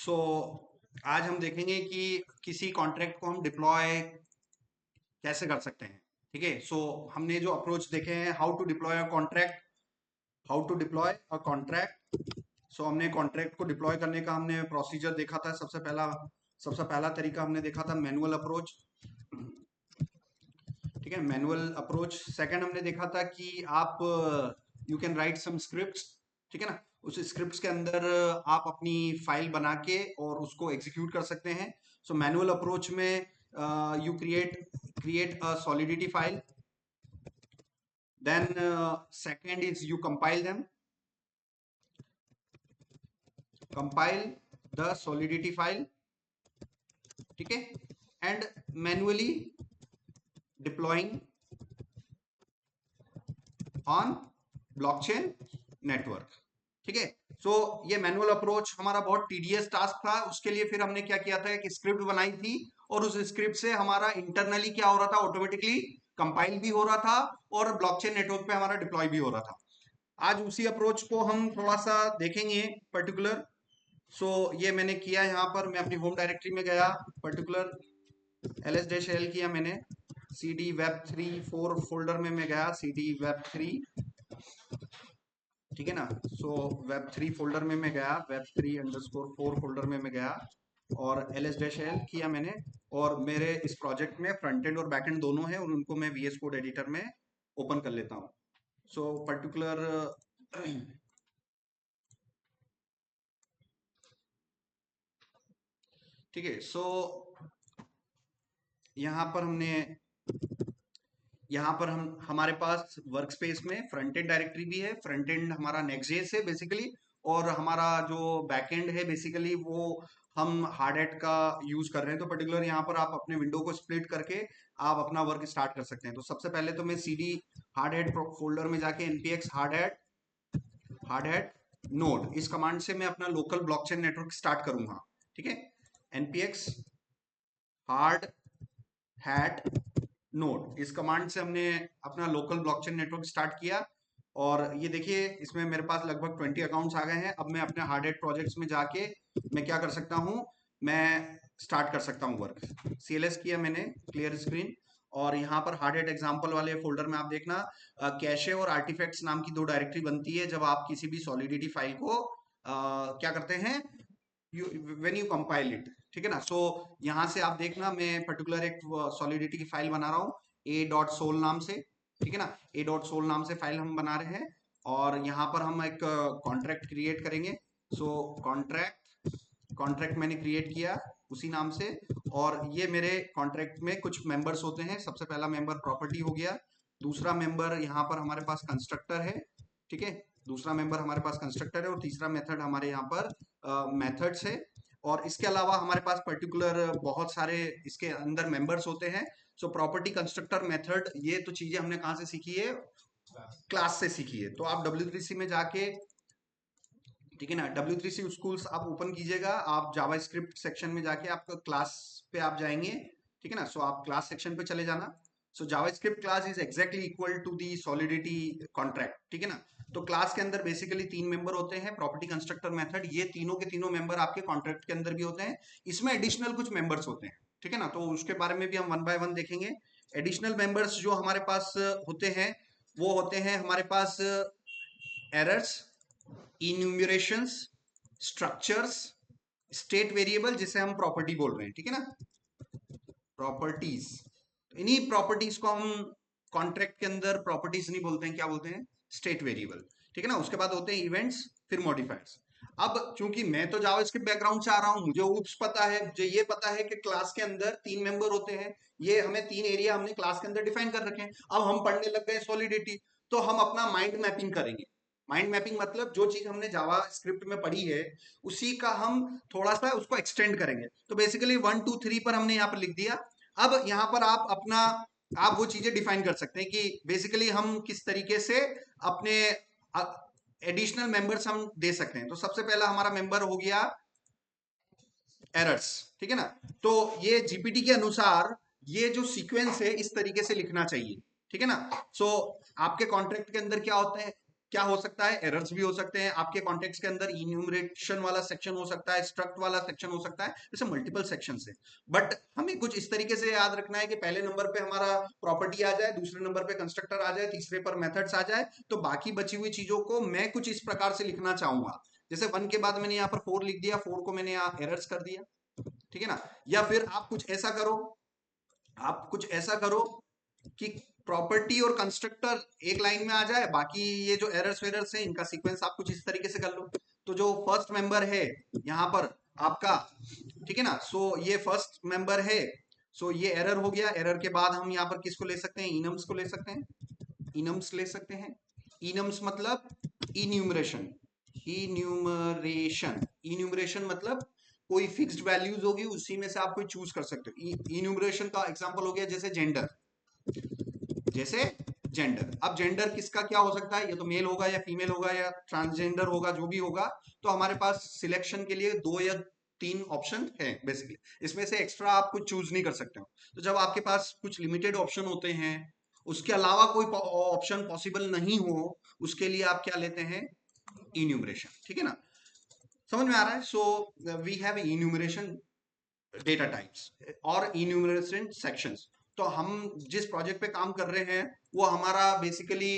सो आज हम देखेंगे कि किसी कॉन्ट्रैक्ट को हम डिप्लॉय कैसे कर सकते हैं। ठीक है, सो हमने जो अप्रोच देखे हैं, how to deploy a contract, how to deploy a contract. So हमने कॉन्ट्रैक्ट को डिप्लॉय करने का हमने प्रोसीजर देखा था। सबसे पहला तरीका हमने देखा था मैनुअल अप्रोच। ठीक है, मैनुअल अप्रोच। सेकंड हमने देखा था कि आप you can write some scripts. ठीक है ना, उस स्क्रिप्ट्स के अंदर आप अपनी फाइल बना के और उसको एग्जीक्यूट कर सकते हैं। सो मैनुअल अप्रोच में you create a solidity file, then second is you compile the solidity file. ठीक है, and manually deploying on blockchain network. ठीक है, सो ये मैनुअल अप्रोच हमारा बहुत टीडियस टास्क था। उसके लिए फिर हमने क्या किया था, एक स्क्रिप्ट बनाई थी और उस स्क्रिप्ट से हमारा इंटरनली क्या हो रहा था, ऑटोमेटिकली कंपाइल भी हो रहा था और ब्लॉकचेन नेटवर्क पे हमारा डिप्लॉय भी हो रहा था। आज उसी अप्रोच को हम थोड़ा सा देखेंगे पर्टिकुलर। सो ये मैंने किया, यहाँ पर मैं अपनी होम डायरेक्टरी में गया, पर्टिकुलर ls-l किया मैंने, cd web3 4 फोल्डर में मैं गया, cd web3। ठीक है ना, सो web3 फोल्डर में मैं गया, web3_4 फोल्डर में मैं गया और ls-l किया मैंने। और मेरे इस प्रोजेक्ट में फ्रंट एंड और बैक एंड दोनों हैं और उनको मैं VS कोड एडिटर में ओपन कर लेता हूँ। सो पर्टिकुलर ठीक है, सो यहाँ पर हम हमारे पास वर्क स्पेस में फ्रंट एंड डायरेक्टरी भी है। फ्रंट एंड हमारा नेक्स्ट.जेएस है बेसिकली, और हमारा जो बैक एंड है बेसिकली वो हम हार्ड हैट का यूज कर रहे हैं। तो पर्टिकुलर यहाँ पर आप अपने विंडो को स्प्लिट करके आप अपना वर्क स्टार्ट कर सकते हैं। तो सबसे पहले तो मैं cd हार्ड हैट फोल्डर में जाके npx हार्ड हैट नोड, इस कमांड से मैं अपना लोकल ब्लॉकचेन नेटवर्क स्टार्ट करूंगा। ठीक है, npx हार्ड हैट नोड, इस कमांड से हमने अपना लोकल ब्लॉकचेन नेटवर्क स्टार्ट किया। और ये देखिए, इसमें मेरे पास लगभग 20 अकाउंट्स आ गए हैं। अब मैं अपने हार्ड हैट प्रोजेक्ट्स में जाके मैं क्या कर सकता हूँ, मैं स्टार्ट कर सकता हूँ वर्क। CLS किया मैंने, क्लियर स्क्रीन। और यहाँ पर हार्ड हैट एग्जाम्पल वाले फोल्डर में आप देखना, कैशे और आर्टिफैक्ट्स नाम की दो डायरेक्टरी बनती है जब आप किसी भी सॉलिडिटी फाइल को क्या करते हैं, व्हेन यू कंपाइल इट। ठीक है ना, सो यहाँ से आप देखना, मैं पर्टिकुलर एक सॉलिडिटी की फाइल बना रहा हूँ a.sol नाम से। ठीक है ना, a.sol नाम से फाइल हम बना रहे हैं और यहाँ पर हम एक कॉन्ट्रैक्ट क्रिएट करेंगे। सो कॉन्ट्रैक्ट मैंने क्रिएट किया उसी नाम से। और ये मेरे कॉन्ट्रैक्ट में कुछ मेंबर्स होते हैं। सबसे पहला मेंबर प्रॉपर्टी हो गया, दूसरा मेंबर यहाँ पर हमारे पास कंस्ट्रक्टर है। ठीक है, दूसरा मेंबर हमारे पास कंस्ट्रक्टर है और तीसरा मेथड हमारे यहाँ पर मेथड्स है। और इसके अलावा हमारे पास पर्टिकुलर बहुत सारे इसके अंदर मेंबर्स होते हैं। सो प्रॉपर्टी, कंस्ट्रक्टर, मेथड, ये तो चीजें हमने कहाँ से सीखी है, क्लास से सीखी है। तो आप W3C में जाके, ठीक है ना, W3C स्कूल्स आप ओपन कीजिएगा, आप जावा स्क्रिप्ट सेक्शन में जाके आपका क्लास पे आप जाएंगे। ठीक है ना, सो आप क्लास सेक्शन पे चले जाना। So JavaScript class is exactly equal to the Solidity contract. ठीक है ना, तो क्लास के अंदर बेसिकली 3 मेंबर होते हैं, प्रॉपर्टी, कंस्ट्रक्टर, मेथड। ये तीनों के तीनों मेंबर आपके कॉन्ट्रैक्ट के अंदर भी होते हैं। इसमें एडिशनल कुछ मेंबर्स होते हैं। ठीक है ना, तो उसके बारे में भी हम 1 बाय 1 देखेंगे। एडिशनल मेंबर्स जो हमारे पास होते हैं, वो होते हैं हमारे पास एरर्स, इन्यूमरेशंस, स्ट्रक्चर्स, स्टेट वेरिएबल जिसे हम प्रॉपर्टी बोल रहे हैं। ठीक है ना, प्रॉपर्टीज। इन्हीं प्रॉपर्टीज को हम कॉन्ट्रैक्ट के अंदर प्रॉपर्टीज नहीं बोलते हैं, क्या बोलते हैं, स्टेट वेरिएबल। ठीक है ना, उसके बाद होते हैं इवेंट्स, फिर मॉडिफायर्स। अब चूंकि मैं तो जावास्क्रिप्ट बैकग्राउंड से आ रहा हूं, मुझे ऊप्स पता है, मुझे ये पता है कि क्लास के अंदर 3 मेंबर होते हैं। ये हमें 3 एरिया हमने क्लास के अंदर डिफाइन कर रखे हैं। अब हम पढ़ने लग गए सॉलिडिटी, तो हम अपना माइंड मैपिंग करेंगे। माइंड मैपिंग मतलब जो चीज हमने जावा स्क्रिप्ट में पढ़ी है उसी का हम थोड़ा सा उसको एक्सटेंड करेंगे। तो बेसिकली 1 2 3 पर हमने यहाँ पर लिख दिया। अब यहाँ पर आप वो चीजें डिफाइन कर सकते हैं कि बेसिकली हम किस तरीके से अपने एडिशनल मेंबर्स हम दे सकते हैं। तो सबसे पहला हमारा मेंबर हो गया एरर्स। ठीक है ना, तो ये जीपीटी के अनुसार ये जो सीक्वेंस है इस तरीके से लिखना चाहिए। ठीक है ना, सो आपके कॉन्ट्रैक्ट के अंदर क्या होते हैं, क्या हो सकता है, एरर्स भी हो सकते हैं आपके कॉन्टेक्स्ट के अंदर, इन्यूमरेशन वाला सेक्शन हो सकता है, स्ट्रक्ट वाला सेक्शन हो सकता है, जैसे मल्टीपल सेक्शन है। बट हमें कुछ इस तरीके से याद रखना है कि पहले नंबर पे हमारा प्रॉपर्टी आ जाए, दूसरे नंबर पे कंस्ट्रक्टर आ जाए, तीसरे पर मेथड्स आ जाए, तो बाकी बची हुई चीजों को मैं कुछ इस प्रकार से लिखना चाहूंगा। जैसे 1 के बाद मैंने यहाँ पर 4 लिख दिया, 4 को मैंने यहाँ एरर्स कर दिया, ठीक है ना। या फिर आप कुछ ऐसा करो, आप कुछ ऐसा करो कि प्रॉपर्टी और कंस्ट्रक्टर एक लाइन में आ जाए, बाकी ये जो एरर्स वेरर्स है इनका सीक्वेंस आप कुछ इस तरीके से कर लो। तो जो फर्स्ट मेंबर है यहाँ पर आपका, ठीक है ना, सो ये फर्स्ट मेंबर है, सो ये एरर हो गया। एरर के बाद हम यहाँ पर किसको ले सकते हैं, इनम्स को ले सकते हैं, इनम्स ले सकते हैं। इनम्स मतलब इन्यूमरेशन, इन्यूमरेशन, इन्यूमरेशन मतलब कोई फिक्स्ड वैल्यूज होगी, उसी में से आप कोई चूज कर सकते हो। इन्यूमरेशन का एग्जांपल हो गया जैसे जेंडर, जैसे जेंडर। अब जेंडर किसका क्या हो सकता है, ये तो मेल होगा या फीमेल होगा या ट्रांसजेंडर होगा, जो भी होगा। तो हमारे पास सिलेक्शन के लिए 2 या 3 ऑप्शन है बेसिकली, इसमें से एक्स्ट्रा आप कुछ चूज नहीं कर सकते हो। तो जब आपके पास कुछ लिमिटेड ऑप्शन होते हैं, उसके अलावा कोई ऑप्शन पॉसिबल नहीं हो, उसके लिए आप क्या लेते हैं, इन्यूमरेशन, ठीक है ना। समझ में आ रहा है। So we have enumeration data types और इन्यूमरेशन सेक्शंस। तो हम जिस प्रोजेक्ट पे काम कर रहे हैं वो हमारा बेसिकली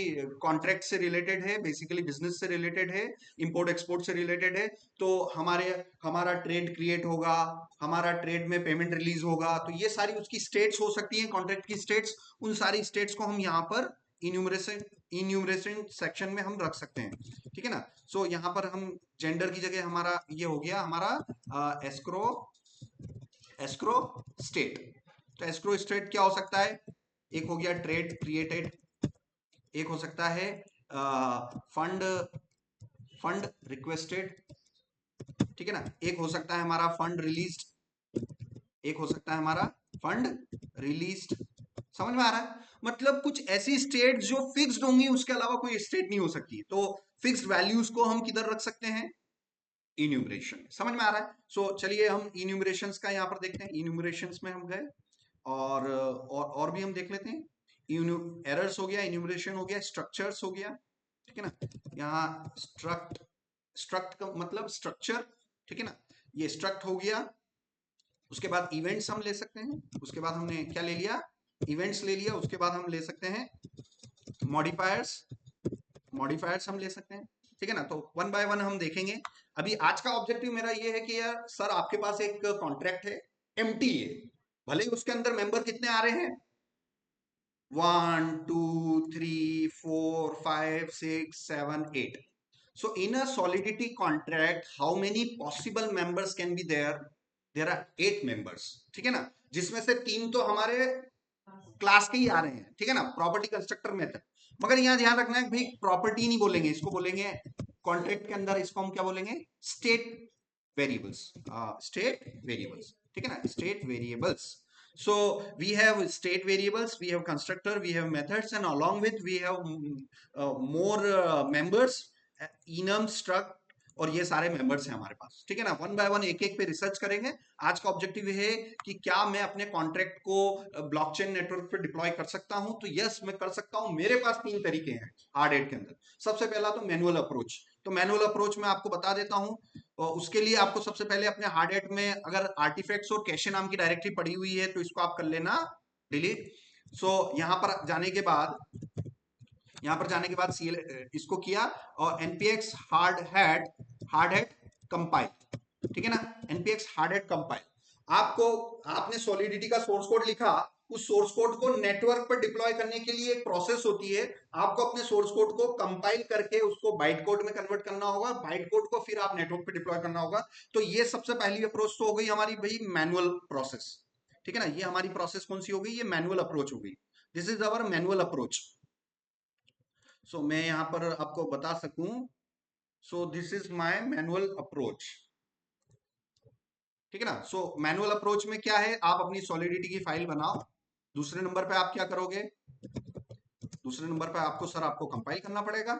कॉन्ट्रैक्ट से रिलेटेड है, बेसिकली बिजनेस से रिलेटेड है, इंपोर्ट एक्सपोर्ट से रिलेटेड है। तो हमारा ट्रेड क्रिएट होगा, हमारा ट्रेड में पेमेंट रिलीज होगा, तो ये सारी उसकी स्टेट्स हो सकती हैं, कॉन्ट्रैक्ट की स्टेट्स। उन सारी स्टेट्स को हम यहाँ पर इन्यूमरेशन इन्यूमरेशन सेक्शन में हम रख सकते हैं, ठीक है ना। सो यहाँ पर हम जेंडर की जगह हमारा ये हो गया हमारा एस्क्रो, एस्क्रो स्टेट। तो एस्क्रो स्टेट क्या हो सकता है, एक हो गया ट्रेड क्रिएटेड, एक हो सकता है फंड, फंड रिक्वेस्टेड, ठीक है ना, एक हो सकता है हमारा फंड रिलीज्ड, एक हो सकता है हमारा फंड रिलीज्ड। समझ में आ रहा है, मतलब कुछ ऐसी स्टेट जो फिक्स्ड होंगी, उसके अलावा कोई स्टेट नहीं हो सकती। तो फिक्स्ड वैल्यूज को हम किधर रख सकते हैं, इन्यूमरेशन। समझ में आ रहा है। सो चलिए हम इन्यूमरेशन का यहाँ पर देखते हैं। इन्यूमरेशन में हम गए और भी हम देख लेते हैं। एरर्स हो गया, इन्यूमरेशन हो गया, स्ट्रक्चर्स हो गया, ठीक है ना। यहाँ स्ट्रक्ट, स्ट्रक्ट का मतलब स्ट्रक्चर, ठीक है ना, ये स्ट्रक्ट हो गया। उसके बाद इवेंट्स हम ले सकते हैं, उसके बाद हमने क्या ले लिया, इवेंट्स ले लिया। उसके बाद हम ले सकते हैं मॉडिफायर्स, मॉडिफायर्स हम ले सकते हैं, ठीक है ना। तो 1 बाय 1 हम देखेंगे। अभी आज का ऑब्जेक्टिव मेरा ये है कि यार सर आपके पास एक कॉन्ट्रैक्ट है, एम्प्टी है, भले ही उसके अंदर मेंबर कितने आ रहे हैं, 1 2 3 4 5 6 7 8। So in a solidity contract, how many possible members can be there? There are 8 members, ठीक है ना, जिसमें से 3 तो हमारे क्लास के ही आ रहे हैं, ठीक है ना, प्रॉपर्टी कंस्ट्रक्टर मेथड। मगर यहाँ ध्यान रखना है भाई, प्रॉपर्टी नहीं बोलेंगे इसको, बोलेंगे कॉन्ट्रैक्ट के अंदर इसको हम क्या बोलेंगे, स्टेट वेरिएबल्स, स्टेट वेरिएबल्स, ठीक है ना, state variables. So we have state variables, we have constructor, we have methods, and along with we have more members, enum, struct, और ये सारे मेंबर्स हैं हमारे पास, ठीक है ना। 1 बाय 1 एक एक पे रिसर्च करेंगे। आज का ऑब्जेक्टिव ये है कि क्या मैं अपने कॉन्ट्रैक्ट को ब्लॉकचेन नेटवर्क पे डिप्लॉय कर सकता हूं। तो यस मैं कर सकता हूं। मेरे पास 3 तरीके हैं हार्ड हैट के अंदर। सबसे पहला तो मैनुअल अप्रोच। तो मैनुअल अप्रोच में आपको बता देता हूं, और उसके लिए आपको सबसे पहले अपने हार्ड हैट में अगर आर्टिफैक्ट्स और कैशे नाम की डायरेक्टरी पड़ी हुई है तो इसको आप कर लेना डिलीट। सो यहाँ पर जाने के बाद, यहाँ पर जाने के बाद सीएल इसको किया और npx हार्ड हैट कंपाइल, ठीक है ना, npx हार्ड हैट कंपाइल। आपको, आपने सॉलिडिटी का सोर्स कोड लिखा, उस सोर्स कोड को नेटवर्क पर डिप्लॉय करने के लिए एक प्रोसेस होती है। आपको अपने सोर्स कोड को कंपाइल करके उसको बाइट कोड में कन्वर्ट करना होगा, बाइट कोड को फिर आप नेटवर्क पे डिप्लॉय करना होगा। तो ये सबसे पहली अप्रोच तो हो गई हमारी भाई मैनुअल प्रोसेस, ठीक है ना। ये हमारी प्रोसेस कौन सी हो गई, ये मैनुअल अप्रोच हो गई। This is our manual approach. So मैं यहाँ पर आपको बता सकूं, so this is my manual approach, ठीक है ना। सो मैनुअल अप्रोच में क्या है, आप अपनी सॉलिडिटी की फाइल बनाओ। दूसरे नंबर पे आप क्या करोगे, दूसरे नंबर पे आपको सर आपको कंपाइल करना पड़ेगा।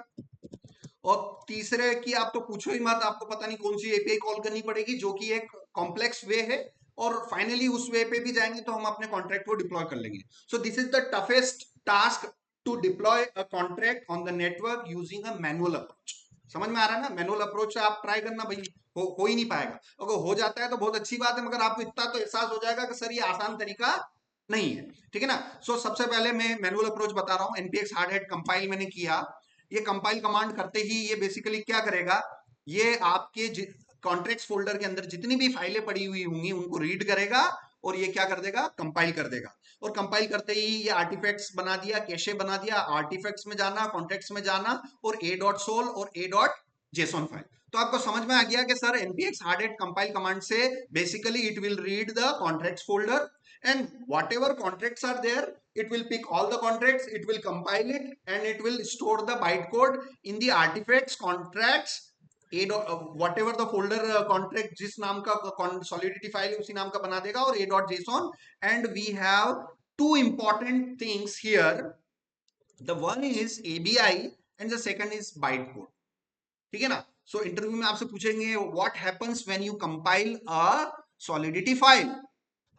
और तीसरे की आप तो पूछो ही मत, आपको पता नहीं कौन सी एपीआई कॉल करनी पड़ेगी, जो कि एक कॉम्प्लेक्स वे है। और फाइनली उस वे पे भी जाएंगे तो हम अपने कॉन्ट्रैक्ट को डिप्लॉय कर लेंगे। So this is the toughest task to deploy a contract on the network using a manual approach. समझ में आ रहा है ना? मैनुअल अप्रोच से आप ट्राई करना भाई, हो ही नहीं पाएगा। अगर हो जाता है तो बहुत अच्छी बात है, मगर आपको इतना तो एहसास हो जाएगा कि सर ये आसान तरीका नहीं है, ठीक है ना? सो सबसे पहले मैं मैनुअल अप्रोच बता रहा हूँ। एनपीएक्स हार्ड हैट कंपाइल मैंने किया। ये कंपाइल कमांड करते ही ये बेसिकली क्या करेगा, ये आपके कॉन्ट्रैक्ट्स फोल्डर के अंदर जितनी भी फाइलें पड़ी हुई होंगी उनको रीड करेगा और ये क्या कर देगा, कंपाइल कर देगा। और कंपाइल करते ही ये आर्टिफैक्ट्स बना दिया, कैशे बना दिया। आर्टिफैक्ट्स में जाना, कॉन्ट्रैक्ट्स में जाना और ए डॉट सोल और ए डॉट जेसॉन फाइल। तो आपको समझ में आ गया कि sir npx hardhat compile command से basically it will read the contracts folder and whatever contracts are there, it will pick all the contracts, it will compile it and it will store the bytecode in the artifacts contracts whatever the folder contract जिस नाम का solidity file है उसी नाम का बना देगा और a.json। and we have two important things here, the one is ABI and the second is bytecode, ठीक है ना? सो इंटरव्यू में आपसे पूछेंगे what happens when you compile a solidity file.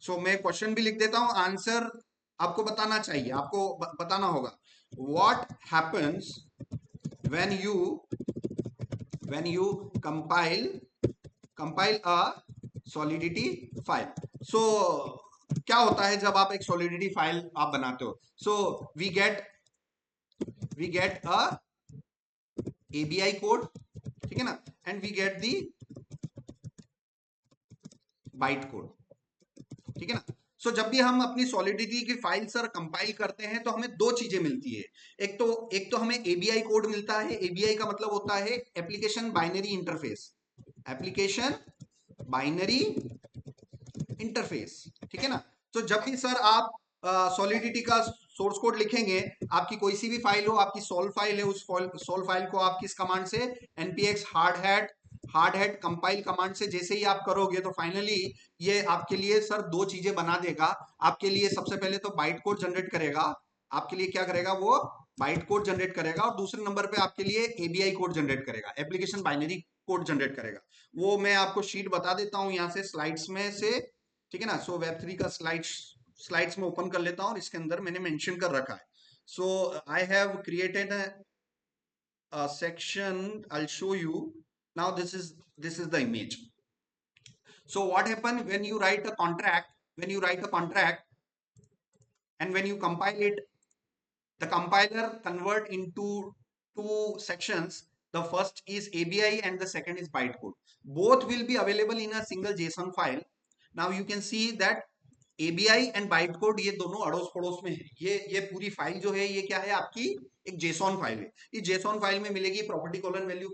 So मैं क्वेश्चन भी लिख देता हूं, आंसर आपको बताना चाहिए, आपको बताना होगा what happens when you compile a solidity file. So क्या होता है जब आप एक सॉलिडिटी फाइल आप बनाते हो? So we get a ABI code, ठीक है ना, and we get the byte code, ठीक है ना? सो जब भी हम अपनी सॉलिडिटी की फाइल सर कंपाइल करते हैं तो हमें दो चीजें मिलती है। एक तो हमें एबीआई कोड मिलता है। एबीआई का मतलब होता है application binary interface, application binary interface, ठीक है ना? तो जब भी सर आप सॉलिडिटी का सोर्स कोड लिखेंगे, आपकी कोई सी भी फाइल हो, आपकी सोल फाइल है, उस सोल फाइल को आप किस कमांड से, npx hard hat compile command से जैसे ही आप करोगे तो फाइनली ये आपके लिए सर दो चीजें बना देगा। आपके लिए सबसे पहले तो बाइट कोड जनरेट करेगा, आपके लिए क्या करेगा, वो बाइट कोड जनरेट करेगा और दूसरे नंबर पे आपके लिए एबीआई कोड जनरेट करेगा, एप्लीकेशन बाइनरी कोड जनरेट करेगा। वो मैं आपको शीट बता देता हूं यहाँ से स्लाइड्स में से, ठीक है ना? सो वेब3 का स्लाइड्स में ओपन कर लेता हूं और इसके अंदर मैंने मेंशन कर रखा है। So I have created a section, I'll show you now. This is the image. So what happens when you write a contract, and when you compile it, the compiler convert into two sections. The first is ABI and the second is bytecode. Both will be available in a single JSON file. Now you can see that ABI and byte code ये दोनों अड़ोस पड़ोस में है। ये पूरी file जो है ये क्या है, आपकी एक जेसॉन फाइल है। इस जेसॉन फाइल में मिलेगी प्रॉपर्टी कॉलन वैल्यू।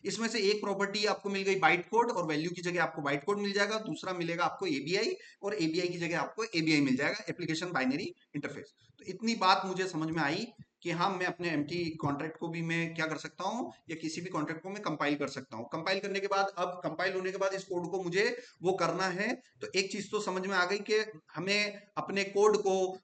इसमें से एक प्रॉपर्टी आपको मिल गई बाइट कोड और वैल्यू की जगह आपको बाइट कोड मिल जाएगा, दूसरा मिलेगा आपको एबीआई और एबीआई की जगह आपको एबीआई मिल जाएगा, एप्लीकेशन बाइनरी इंटरफेस। तो इतनी बात मुझे समझ में आई कि हाँ, मैं अपने एम्प्टी कॉन्ट्रैक्ट को भी मैं क्या कर सकता हूँ, या किसी भी कॉन्ट्रैक्ट को मैं कंपाइल कर सकता हूँ। कंपाइल करने के बाद, अब कंपाइल होने के बाद इस कोड को मुझे वो करना है। तो एक चीज तो समझ में आ गई कि हमें अपने कोड को,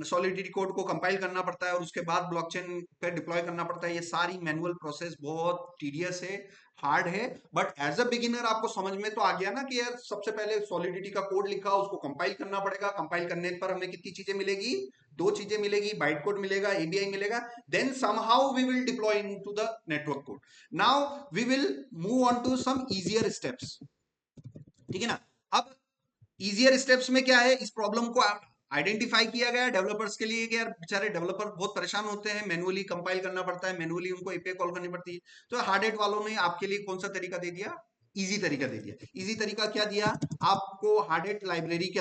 सॉलिडिटी कोड को कंपाइल करना पड़ता है और उसके बाद ब्लॉकचेन पे डिप्लॉय करना पड़ता है। ये सारी मैनुअल प्रोसेस बहुत टीडियस है, हार्ड है, बट एज अ बिगिनर आपको समझ में तो आ गया ना कि यार सबसे पहले सॉलिडिटी का कोड लिखा, उसको कंपाइल करना पड़ेगा। कंपाइल करने पर हमें कितनी चीजें मिलेगी, दो चीजें मिलेगी, बाइट कोड मिलेगा, एबीआई मिलेगा, then somehow we will deploy into the network code. Now we will move on to some easier steps, ठीक है ना? अब इजियर स्टेप्स में क्या है, इस प्रॉब्लम को आइडेंटिफाई किया गया डेवलपर्स के लिए कि यार बेचारे डेवलपर बहुत परेशान होते हैं, मैनुअली कंपाइल करना पड़ता है, मैनुअली उनको एपीआई कॉल करनी पड़ती है। तो हार्डहेड वालों ने आपके लिए कौन सा तरीका दे दिया, इजी तरीका दे दिया। इजी तरीका क्या दिया आपको, हार्डहेड लाइब्रेरी के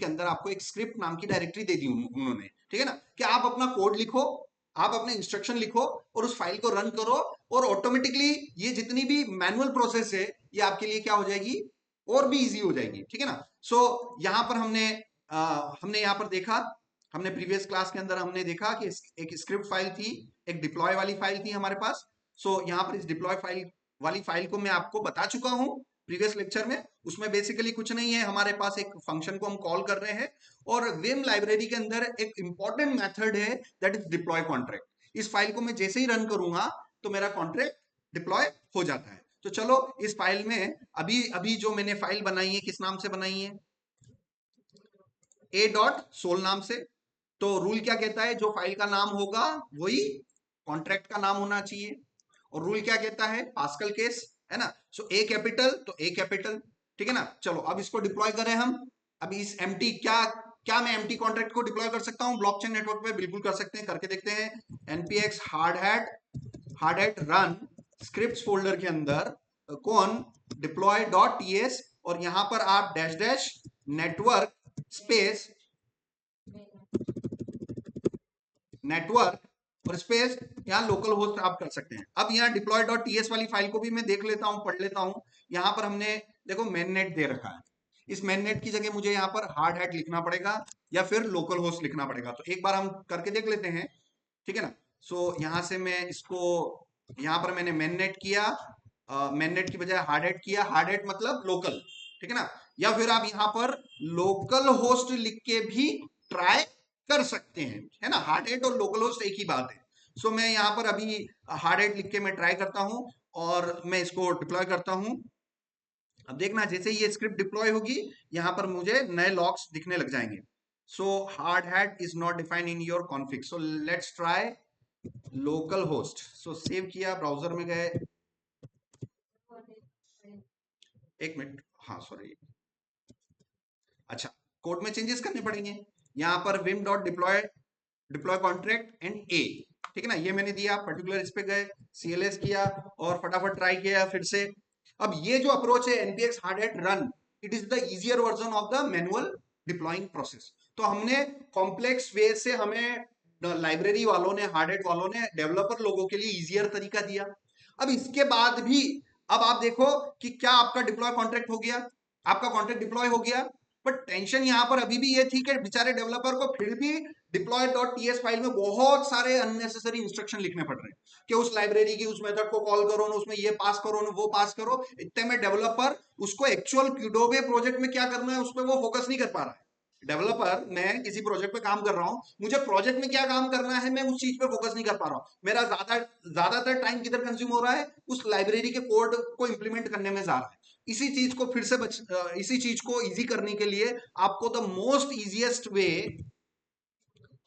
अंदर आपको एक स्क्रिप्ट नाम की डायरेक्टरी दे दी उन्होंने, ठीक है ना? कि आप अपना कोड लिखो, आप अपने इंस्ट्रक्शन लिखो और उस फाइल को रन करो और ऑटोमेटिकली ये जितनी भी मैनुअल प्रोसेस है ये आपके लिए क्या हो जाएगी, और भी इजी हो जाएगी, ठीक है ना? सो यहां पर हमने यहां पर देखा, हमने प्रीवियस क्लास के अंदर हमने देखा कि एक स्क्रिप्ट फाइल थी, एक डिप्लॉय वाली फाइल थी हमारे पास। सो यहां पर इस डिप्लॉय फाइल वाली फाइल को मैं आपको बता चुका हूं प्रीवियस लेक्चर में। उसमें बेसिकली कुछ नहीं है, हमारे पास एक फंक्शन को हम कॉल कर रहे हैं और विम लाइब्रेरी के अंदर एक इंपॉर्टेंट मेथड है, दैट इज डिप्लॉय कॉन्ट्रैक्ट। इस फाइल को मैं जैसे ही रन करूंगा तो मेरा कॉन्ट्रैक्ट डिप्लॉय हो जाता है। तो चलो इस फाइल में अभी अभी जो मैंने फाइल बनाई है, किस नाम से बनाई है, a.sol नाम से, तो रूल क्या कहता है, जो फाइल का नाम होगा वही कॉन्ट्रैक्ट का नाम होना चाहिए। और रूल क्या कहता है, पास्कल केस है ना, सो ए कैपिटल तो ए कैपिटल, ठीक है ना। चलो अब इसको डिप्लॉय करें हम। अभी इस एम्प्टी क्या क्या मैं एम्प्टी कॉन्ट्रैक्ट को डिप्लॉय कर सकता हूँ ब्लॉकचेन नेटवर्क पे? बिल्कुल कर सकते हैं, करके देखते हैं। npx hard hat run scripts folder के अंदर कौन डिप्लॉय डॉट टीएस, और यहां पर आप dash dash network space network और स्पेस यहाँ लोकल होस्ट आप कर सकते हैं। अब यहाँ डिप्लॉय डॉट टीएस वाली फाइल को भी मैं देख लेता हूँ, पढ़ लेता हूँ। यहाँ पर हमने देखो मेन नेट दे रखा है, इस मेन नेट की जगह मुझे यहाँ पर हार्ड हैट लिखना पड़ेगा या फिर लोकल होस्ट लिखना पड़ेगा। तो एक बार हम करके देख लेते हैं, ठीक है ना। सो यहाँ से मैं इसको, यहाँ पर मैंने मेन नेट किया, मेन नेट की बजाय हार्ड हैट किया। हार्ड हैट मतलब लोकल, ठीक है ना। या फिर आप यहाँ पर लोकल होस्ट लिख के भी ट्राई कर सकते हैं, है ना। हार्ड हैट और लोकल होस्ट एक ही बात है। सो मैं यहाँ पर अभी हार्ड हैट लिख के मैं ट्राई करता हूँ और मैं इसको डिप्लॉय करता हूँ। अब देखना जैसे ये स्क्रिप्ट डिप्लॉय होगी यहाँ पर मुझे नए लॉग्स दिखने लग जाएंगे। So hard hat is not defined in your config, so let's try local host. So save किया, ब्राउजर में गए, एक मिनट, हाँ सॉरी, अच्छा कोड में चेंजेस करने पड़ेंगे। यहाँ पर vim dot deploy deploy contract and a, ठीक है ना, ये मैंने दिया। पर्टिकुलर इस पे गए, सीएलएस किया और फटाफट ट्राई किया फिर से। अब ये जो अप्रोच है npx hard hat run, it is the easier version of the manual deploying process. तो हमने कॉम्प्लेक्स वे से, हमें लाइब्रेरी वालों ने, हार्ड हैट वालों ने डेवलपर लोगों के लिए इजियर तरीका दिया। अब इसके बाद भी अब आप देखो कि क्या आपका डिप्लॉय कॉन्ट्रैक्ट हो गया, आपका कॉन्ट्रैक्ट डिप्लॉय हो गया। बट टेंशन यहां पर अभी भी ये थी कि बेचारे डेवलपर को फिर भी डिप्लॉय डॉट टीएस फाइल में बहुत सारे अननेसेसरी इंस्ट्रक्शन लिखने पड़ रहे हैं कि उस लाइब्रेरी की उस मेथड को कॉल करो ना, उसमें ये पास करो ना, वो पास करो। इतने में डेवलपर उसको एक्चुअल क्यूडोबे प्रोजेक्ट में क्या करना है उस पर वो फोकस नहीं कर पा रहा है। डेवलपर, मैं किसी प्रोजेक्ट पे काम कर रहा हूं, मुझे प्रोजेक्ट में क्या काम करना है मैं उस चीज पे फोकस नहीं कर पा रहा हूं। मेरा ज्यादातर टाइम किधर कंज्यूम हो रहा है, उस लाइब्रेरी के कोड को इंप्लीमेंट करने में जा रहा है। इसी चीज को फिर से इसी चीज को इजी करने के लिए आपको the most easiest way,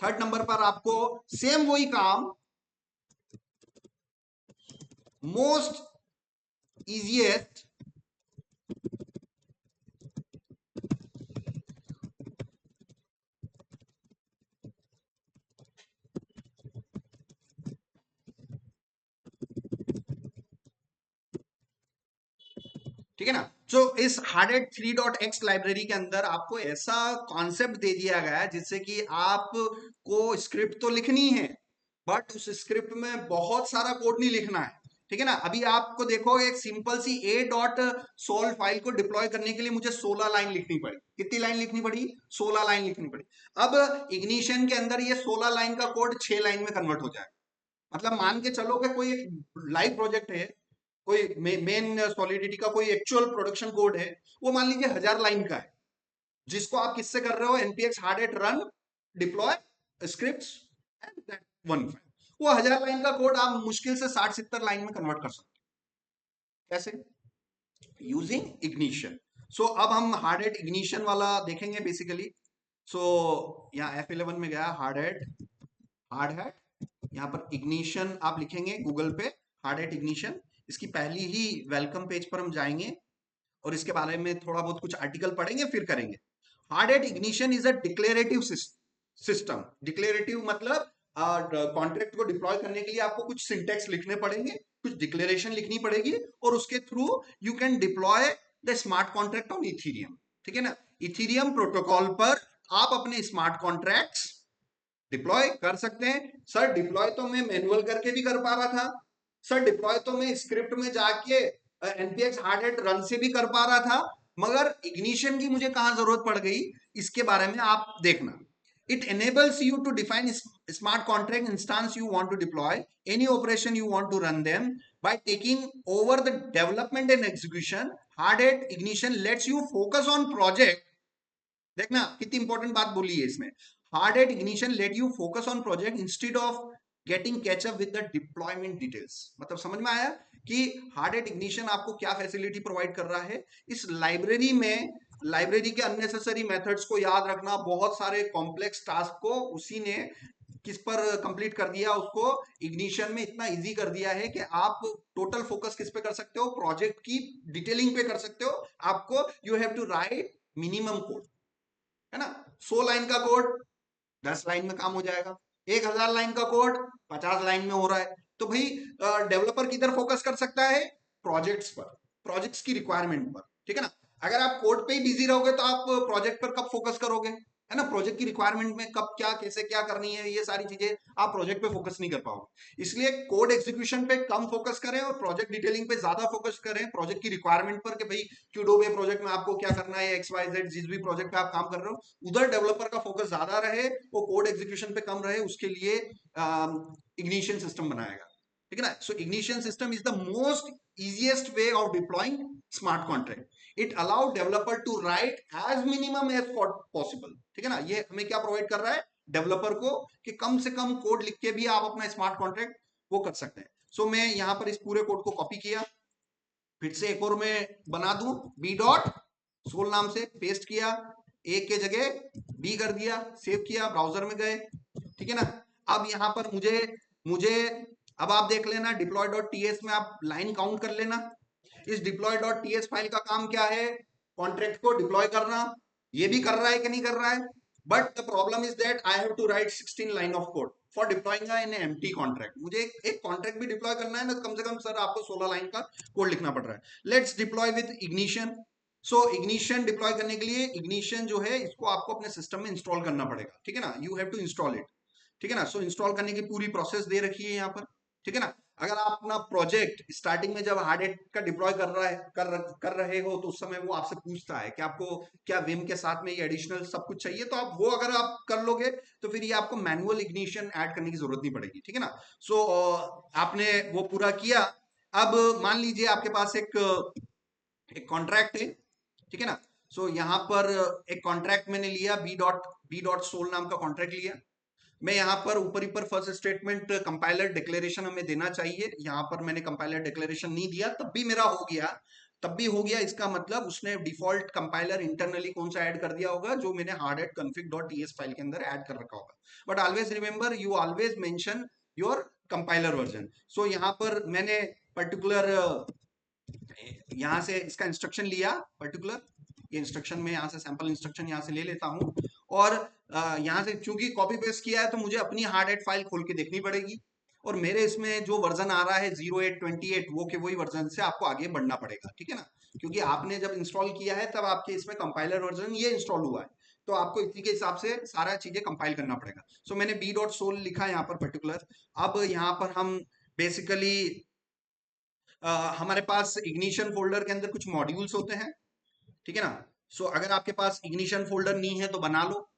third number पर आपको सेम वही काम, मोस्ट इजिएस्ट ठीक है ना। जो इस हार्डेड 3.x लाइब्रेरी के अंदर आपको ऐसा कॉन्सेप्ट दे दिया गया है जिससे कि आपको स्क्रिप्ट तो लिखनी है, बट उस स्क्रिप्ट में बहुत सारा कोड नहीं लिखना है, ठीक है ना। अभी आपको देखो एक simple C a dot sol file को डिप्लॉय करने के लिए मुझे 16 लाइन लिखनी पड़ी। कितनी लाइन लिखनी पड़ी? 16 लाइन लिखनी पड़ी। अब इग्निशन के अंदर ये 16 लाइन का कोड 6 लाइन में कन्वर्ट हो जाए। मतलब मान के चलो कि कोई एक लाइव प्रोजेक्ट है, कोई मेन सॉलिडिटी का कोई एक्चुअल प्रोडक्शन कोड है, वो मान लीजिए 1000 लाइन का है, जिसको आप किससे कर रहे हो, npx hard hat run deploy scripts and that one file. वो 1000 लाइन का कोड आप मुश्किल से 60-70 लाइन में कन्वर्ट कर सकते हो। कैसे? Using ignition. सो अब हम हार्ड हैट इग्निशन वाला देखेंगे बेसिकली। सो यहाँ F11 में गया हार्ड हैट, यहाँ पर इग्निशन आप लिखेंगे गूगल पे, हार्ड हैट इग्निशन। इसकी पहली ही वेलकम पेज पर हम जाएंगे और इसके बारे में थोड़ा बहुत कुछ आर्टिकल पढ़ेंगे फिर करेंगे। Hard hat ignition is a declarative system. Declarative मतलब कॉन्ट्रैक्ट को डिप्लॉय करने के लिए आपको कुछ सिंटेक्स लिखने पड़ेंगे, कुछ डिक्लेरेशन लिखनी पड़ेगी, और उसके through you can deploy the smart contract on Ethereum, ठीक है ना। इथीरियम प्रोटोकॉल पर आप अपने स्मार्ट कॉन्ट्रैक्ट्स डिप्लॉय कर सकते हैं। सर डिप्लॉय तो मैं मैनुअल करके भी कर पा रहा था, सर डिप्लॉय तो मैं स्क्रिप्ट में जाके npx हार्ड हैट रन से भी कर पा रहा था, मगर इग्निशन की मुझे कहां जरूरत पड़ गई, इसके बारे में आप देखना। It enables you to define smart contract instance you want to deploy, any operation you want to run them by taking over the development and execution. Hard hat ignition lets you focus on project। देखना कितनी important बात बोली है इसमें। Hardhat Ignition let you focus on project instead of getting catch up with the deployment details. मतलब समझ में आया कि हार्ड हैट इग्निशन आपको क्या फैसिलिटी प्रोवाइड कर रहा है। इस लाइब्रेरी में लाइब्रेरी के अननेसेसरी मेथड्स को याद रखना, बहुत सारे कॉम्प्लेक्स टास्क को उसी ने किस पर कंप्लीट कर दिया, उसको इग्निशन में इतना इजी कर दिया है कि आप टोटल फोकस किस पे कर सकते हो, प्रोजेक्ट की डिटेलिंग पे कर सकते हो। आपको you have to write minimum code, है ना। 100 लाइन का कोड 10 लाइन में काम हो जाएगा, 1000 लाइन का कोड 50 लाइन में हो रहा है। तो भाई डेवलपर किधर फोकस कर सकता है, प्रोजेक्ट्स पर, प्रोजेक्ट्स की रिक्वायरमेंट पर, ठीक है ना। अगर आप कोड पे ही बिजी रहोगे तो आप प्रोजेक्ट पर कब फोकस करोगे, है ना। प्रोजेक्ट की रिक्वायरमेंट में कब क्या कैसे क्या करनी है, ये सारी चीजें आप प्रोजेक्ट पे फोकस नहीं कर पाओगे। इसलिए कोड एग्जीक्यूशन पे कम फोकस करें और प्रोजेक्ट डिटेलिंग पे ज्यादा फोकस करें, प्रोजेक्ट की रिक्वायरमेंट पर कि भाई क्यूडोबे प्रोजेक्ट में आपको क्या करना है, एक्स वाई जेड, जिस भी प्रोजेक्ट पे आप काम कर रहे हो उधर डेवलपर का फोकस ज्यादा रहे, वो कोड एग्जीक्यूशन पे कम रहे, उसके लिए इग्निशन सिस्टम बनाएगा, ठीक है ना। So ignition system is the most easiest way of deploying smart contract. It allow developer to write as minimum as possible, ठीक है ना। ये हमें क्या प्रोवाइड कर रहा है डेवलपर को, कि कम से कम कोड लिख के भी आप अपना स्मार्ट कॉन्ट्रैक्ट वो कर सकते हैं। सो मैं यहां पर इस पूरे कोड को कॉपी किया, फिर से एक और मैं बना दूं, बी डॉट सोल नाम से पेस्ट किया, ए के जगह बी कर दिया, सेव किया, ब्राउजर में गए, ठीक है ना। अब यहां पर मुझे मुझे अब आप देख लेना deploy.ts में आप लाइन काउंट कर लेना। इस deploy.ts फाइल का काम क्या है, कॉन्ट्रैक्ट को डिप्लॉय करना। ये भी कर रहा है कि नहीं कर रहा है, but the problem is that I have to write 16 line of code for deploying an empty contract. मुझे एक कॉन्ट्रैक्ट भी डिप्लॉय करना है ना, तो कम से कम सर आपको 16 लाइन का कोड लिखना पड़ रहा है। Let's deploy with ignition. So ignition deploy करने के लिए इग्निशन जो है इसको आपको अपने सिस्टम में इंस्टॉल करना पड़ेगा, ठीक है ना। You have to install it, ठीक है ना। सो इंस्टॉल करने की पूरी प्रोसेस दे रखी है यहाँ पर, ठीक है ना। अगर आप अपना प्रोजेक्ट स्टार्टिंग में जब हार्ड हैट का डिप्लॉय कर रहा है कर रहे हो तो उस समय वो आपसे पूछता है कि आपको क्या विम के साथ में ये एडिशनल सब कुछ चाहिए, तो आप वो अगर आप कर लोगे तो फिर ये आपको मैनुअल इग्निशन ऐड करने की जरूरत नहीं पड़ेगी, ठीक है ना। सो आपने वो पूरा किया। अब मान लीजिए आपके पास एक कॉन्ट्रैक्ट है, ठीक है ना। सो यहाँ पर एक कॉन्ट्रैक्ट मैंने लिया, बी डॉट सोल नाम का कॉन्ट्रैक्ट लिया। मैं यहाँ पर ऊपर फर्स्ट स्टेटमेंट कंपाइलर डिक्लेरेशन हमें देना चाहिए, यहाँ पर मैंने कंपाइलर डिक्लेरेशन नहीं दिया, तब भी मेरा हो गया, तब भी हो गया। इसका मतलब उसने डिफॉल्ट कंपाइलर इंटरनली कौन सा ऐड कर दिया होगा, जो मैंने हार्डहैट config.ts फाइल के अंदर ऐड कर रखा होगा। But always remember, you always mention your compiler version. So यहाँ पर मैंने पर्टिकुलर यहाँ से इसका इंस्ट्रक्शन लिया, पर्टिकुलर ये इंस्ट्रक्शन में यहाँ से सैंपल इंस्ट्रक्शन यहाँ से ले लेता हूँ, और यहाँ से चूंकि कॉपी पेस्ट किया है तो मुझे अपनी हार्डहैट फाइल खोल के देखनी पड़ेगी, और मेरे इसमें जो वर्जन आ रहा है 0828 वो के वही वर्जन से आपको आगे बढ़ना पड़ेगा, ठीक है ना। क्योंकि आपने जब इंस्टॉल किया है तब आपके इसमें कंपाइलर वर्जन ये इंस्टॉल हुआ है, तो आपको इसी के हिसाब से सारा चीजें कंपाइल करना पड़ेगा। सो मैंने बी डॉट सोल लिखा यहाँ पर पर्टिकुलर। अब यहाँ पर हम बेसिकली हमारे पास इग्निशन फोल्डर के अंदर कुछ मॉड्यूल्स होते हैं, ठीक है ना। सो अगर आपके पास इग्निशन फोल्डर नहीं है तो बना लो,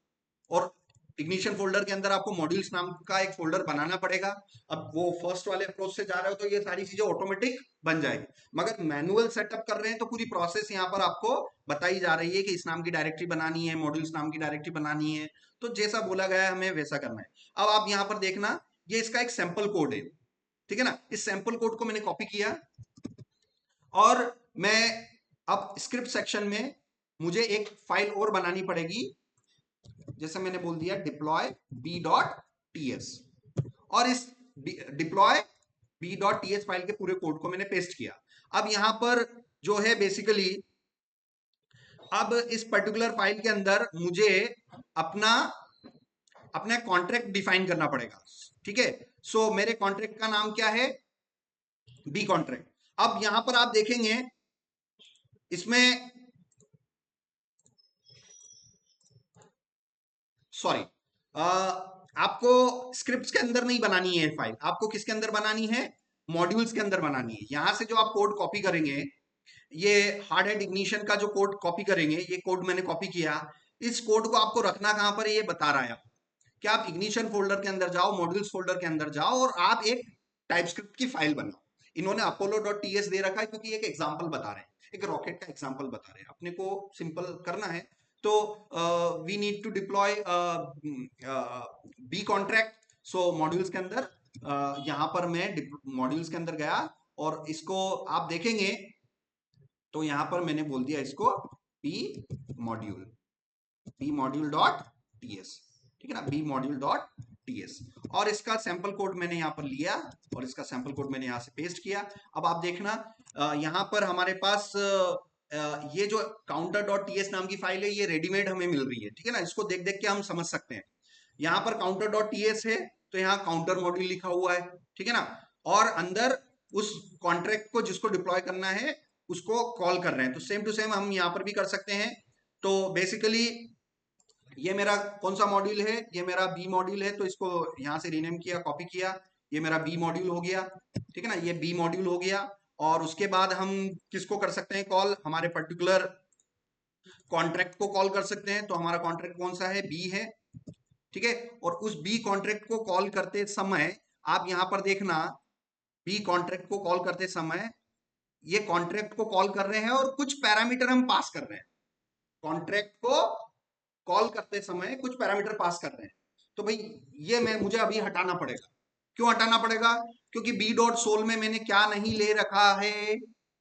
और इग्निशन फोल्डर के अंदर आपको मॉड्यूल्स नाम का एक फोल्डर बनाना पड़ेगा। अब वो फर्स्ट वाले अप्रोच से जा रहे हो तो ये सारी चीजें ऑटोमेटिक बन जाएगी, मगर मैनुअल सेटअप कर रहे हैं तो पूरी प्रोसेस यहाँ पर आपको बताई जा रही है कि इस नाम की डायरेक्टरी बनानी है, मॉड्यूल्स नाम की डायरेक्टरी बनानी है, तो जैसा बोला गया है हमें वैसा करना है। अब आप यहाँ पर देखना, ये इसका एक सैंपल कोड है, ठीक है ना। इस सैंपल कोड को मैंने कॉपी किया, और मैं अब स्क्रिप्ट सेक्शन में मुझे एक फाइल और बनानी पड़ेगी, जैसे मैंने बोल दिया डिप्लॉय बी डॉट टीएस, और इस deploy B dot TS file के पूरे कोड को मैंने पेस्ट किया। अब यहां पर जो है बेसिकली, अब इस पर्टिकुलर फाइल के अंदर मुझे अपना अपना कॉन्ट्रैक्ट डिफाइन करना पड़ेगा, ठीक है। सो मेरे कॉन्ट्रैक्ट का नाम क्या है, बी कॉन्ट्रैक्ट। अब यहां पर आप देखेंगे इसमें, सॉरी, आपको स्क्रिप्ट्स के अंदर नहीं बनानी है फाइल, आपको किसके अंदर बनानी है, मॉड्यूल्स के अंदर बनानी है। यहां से जो आप कोड कॉपी करेंगे, ये हार्डहैट इग्निशन का जो कोड कॉपी करेंगे, ये कोड मैंने कॉपी किया, इस कोड को आपको रखना कहां पर है ये बता रहा है कि आप इग्निशन फोल्डर के अंदर जाओ, मॉड्यूल्स फोल्डर के अंदर जाओ, और आप एक टाइपस्क्रिप्ट की फाइल बनाओ। इन्होंने apollo.ts दे रखा है क्योंकि एक एग्जांपल बता रहे हैं, एक रॉकेट का एग्जांपल बता रहे हैं, अपने को सिंपल करना है। तो we need to deploy B contract. So modules के अंदर यहाँ पर मैं मॉड्यूल्स के अंदर गया, और इसको आप देखेंगे तो यहाँ पर मैंने बोल दिया इसको B module, B module dot TS, ठीक है ना, बी मॉड्यूल डॉट टीएस। और इसका सैंपल कोड मैंने यहाँ पर लिया और इसका सैंपल कोड मैंने यहाँ से पेस्ट किया। अब आप देखना यहाँ पर हमारे पास ये जो काउंटर डॉट टीएस नाम की फाइल है ये रेडीमेड हमें मिल रही है, ठीक है ना, इसको देख देख के हम समझ सकते हैं। यहाँ पर काउंटर डॉट टीएस है तो यहाँ काउंटर मॉड्यूल लिखा हुआ है, ठीक है ना, और अंदर उस कॉन्ट्रैक्ट को जिसको डिप्लॉय करना है उसको कॉल कर रहे हैं। तो सेम टू सेम हम यहाँ पर भी कर सकते हैं। तो बेसिकली ये मेरा कौन सा मॉड्यूल है, ये मेरा बी मॉड्यूल है, तो इसको यहाँ से रीनेम किया, कॉपी किया, ये मेरा बी मॉड्यूल हो गया, ठीक है ना, ये बी मॉड्यूल हो गया। और उसके बाद हम किसको कर सकते हैं कॉल, हमारे पर्टिकुलर कॉन्ट्रैक्ट को कॉल कर सकते हैं। तो हमारा कॉन्ट्रैक्ट कौन सा है, बी है, ठीक है। और उस बी कॉन्ट्रैक्ट को कॉल करते समय आप यहां पर देखना, बी कॉन्ट्रैक्ट को कॉल करते समय ये कॉन्ट्रैक्ट को कॉल कर रहे हैं और कुछ पैरामीटर हम पास कर रहे हैं, कॉन्ट्रैक्ट को कॉल करते समय कुछ पैरामीटर पास कर रहे हैं। तो भाई ये मुझे अभी हटाना पड़ेगा। क्यों हटाना पड़ेगा, क्योंकि बी डॉट सोल में मैंने क्या नहीं ले रखा है,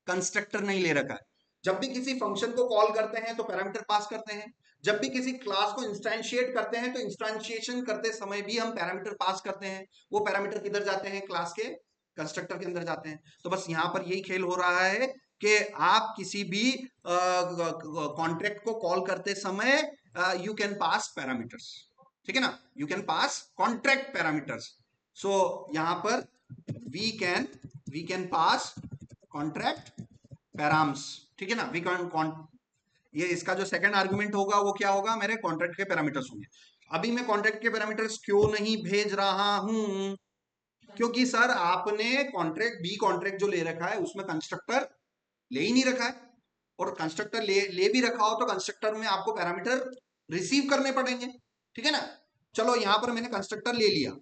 कंस्ट्रक्टर नहीं ले रखा है। जब भी किसी फंक्शन को कॉल करते हैं तो पैरामीटर पास करते हैं, जब भी किसी क्लास को इंस्टेंशिएट करते हैं तो इंस्टेंशिएशन करते समय भी हम पैरामीटर पास करते हैं। वो पैरामीटर किधर जाते हैं, क्लास के कंस्ट्रक्टर के अंदर जाते हैं। तो बस यहाँ पर यही खेल हो रहा है कि आप किसी भी कॉन्ट्रैक्ट को कॉल करते समय यू कैन पास पैरामीटर्स, ठीक है ना, you can pass contract parameters. So यहां पर we can pass contract params, ठीक है ना, वी कैन, ये इसका जो सेकंड आर्गुमेंट होगा वो क्या होगा, मेरे कॉन्ट्रैक्ट के पैरामीटर्स होंगे। अभी मैं कॉन्ट्रैक्ट के पैरामीटर्स क्यों नहीं भेज रहा हूं, क्योंकि सर आपने कॉन्ट्रैक्ट बी कॉन्ट्रैक्ट जो ले रखा है उसमें कंस्ट्रक्टर ले ही नहीं रखा है, और कंस्ट्रक्टर ले भी रखा हो तो कंस्ट्रक्टर में आपको पैरामीटर रिसीव करने पड़ेंगे, ठीक है ना। चलो यहां पर मैंने कंस्ट्रक्टर ले लिया,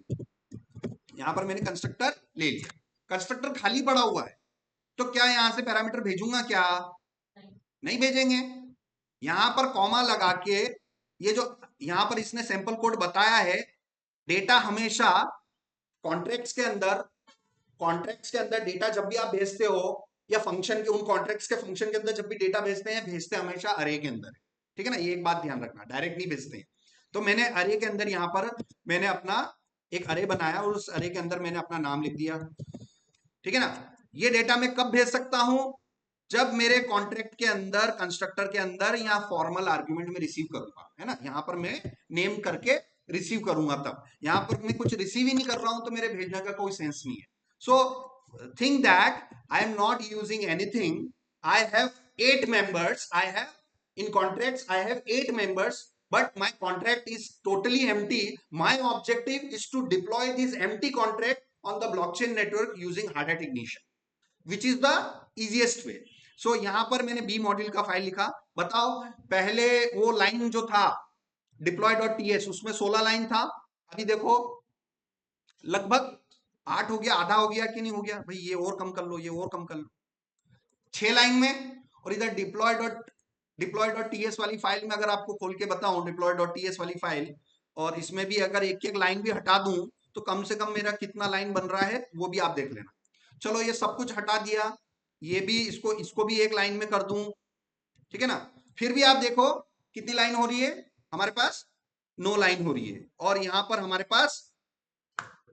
यहां पर मैंने कंस्ट्रक्टर ले लिया, कंस्ट्रक्टर खाली पड़ा हुआ है, तो क्या यहां से पैरामीटर भेजूंगा क्या, नहीं भेजेंगे। यहां पर कॉमा लगा के, ये जो यहां पर इसने सैंपल कोड बताया है, डेटा हमेशा कॉन्ट्रैक्ट्स के अंदर, कॉन्ट्रैक्ट्स के अंदर डेटा जब भी आप भेजते हो या फंक्शन के उन कॉन्ट्रैक्ट्स के फंक्शन के अंदर जब भी डेटा भेजते हैं, भेजते हमेशा अरे के अंदर, ठीक है ना, ये एक बात ध्यान रखना, डायरेक्ट नहीं भेजते हैं। तो मैंने अरे के अंदर यहां पर मैंने अपना एक अरे बनाया और उस अरे के अंदर मैंने अपना नाम लिख दिया, ठीक है ना। ये डेटा मैं कब भेज सकता हूं, जब मेरे कॉन्ट्रैक्ट के अंदर कंस्ट्रक्टर के अंदर या फॉर्मल आर्ग्यूमेंट में रिसीव करूंगा, है ना, यहां पर मैं नेम करके रिसीव करूंगा, तब यहां पर मैं कुछ रिसीव ही नहीं कर रहा हूं तो मेरे भेजने का कोई सेंस नहीं है। So think that I am not using anything, I have 8 members, I have in contracts I have 8 members, but my contract is totally empty. My objective is to deploy this empty contract on the blockchain network using hard hat ignition, which is the easiest way. So यहां पर मैंने B module का file लिखा। बताओ पहले वो line जो था deploy.ts उसमें 16 लाइन था, अभी देखो लगभग 8 हो गया, आधा हो गया कि नहीं हो गया भाई, ये और कम कर लो, ये और कम कर लो, 6 लाइन में। और इधर deploy.ts वाली फाइल में अगर आपको खोल के बताऊं, deploy.ts वाली फाइल, और इसमें भी अगर एक एक लाइन भी हटा दूं तो कम से कम मेरा कितना लाइन बन रहा है वो भी आप देख लेना। चलो ये सब कुछ हटा दिया, ये भी इसको भी एक लाइन में कर दूं, ठीक है ना, फिर भी आप देखो कितनी लाइन हो रही है हमारे पास, 9 लाइन हो रही है, और यहां पर हमारे पास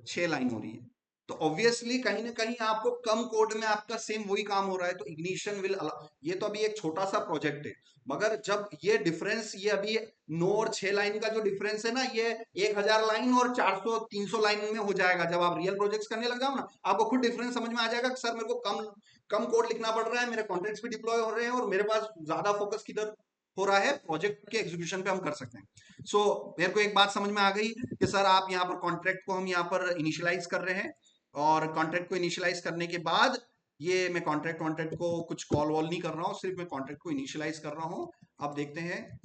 6 लाइन हो रही है। तो ऑब्वियसली कहीं ना कहीं आपको कम कोड में आपका सेम वही काम हो रहा है, तो इग्निशन विल, ये तो अभी एक छोटा सा प्रोजेक्ट है, मगर जब ये डिफरेंस, ये अभी 9 और 6 लाइन का जो डिफरेंस है ना, ये 1000 लाइन और 400-300 लाइन में हो जाएगा। जब आप रियल प्रोजेक्ट्स करने लग जाओ ना, आपको खुद डिफरेंस समझ में आ जाएगा कि सर मेरे को कम कम कोड लिखना पड़ रहा है, मेरे कॉन्ट्रैक्ट्स भी डिप्लॉय हो रहे हैं और मेरे पास ज्यादा फोकस किधर हो रहा है, प्रोजेक्ट के एग्जीक्यूशन पे हम कर सकते हैं। सो मेरे को एक बात समझ में आ गई कि सर आप यहाँ पर कॉन्ट्रैक्ट को हम यहाँ पर इनिशियलाइज कर रहे हैं, और कॉन्ट्रैक्ट को इनिशियलाइज करने के बाद ये मैं कॉन्ट्रैक्ट को कुछ कॉल वॉल नहीं कर रहा हूँ, सिर्फ मैं कॉन्ट्रैक्ट को इनिशियलाइज कर रहा हूँ। अब देखते हैं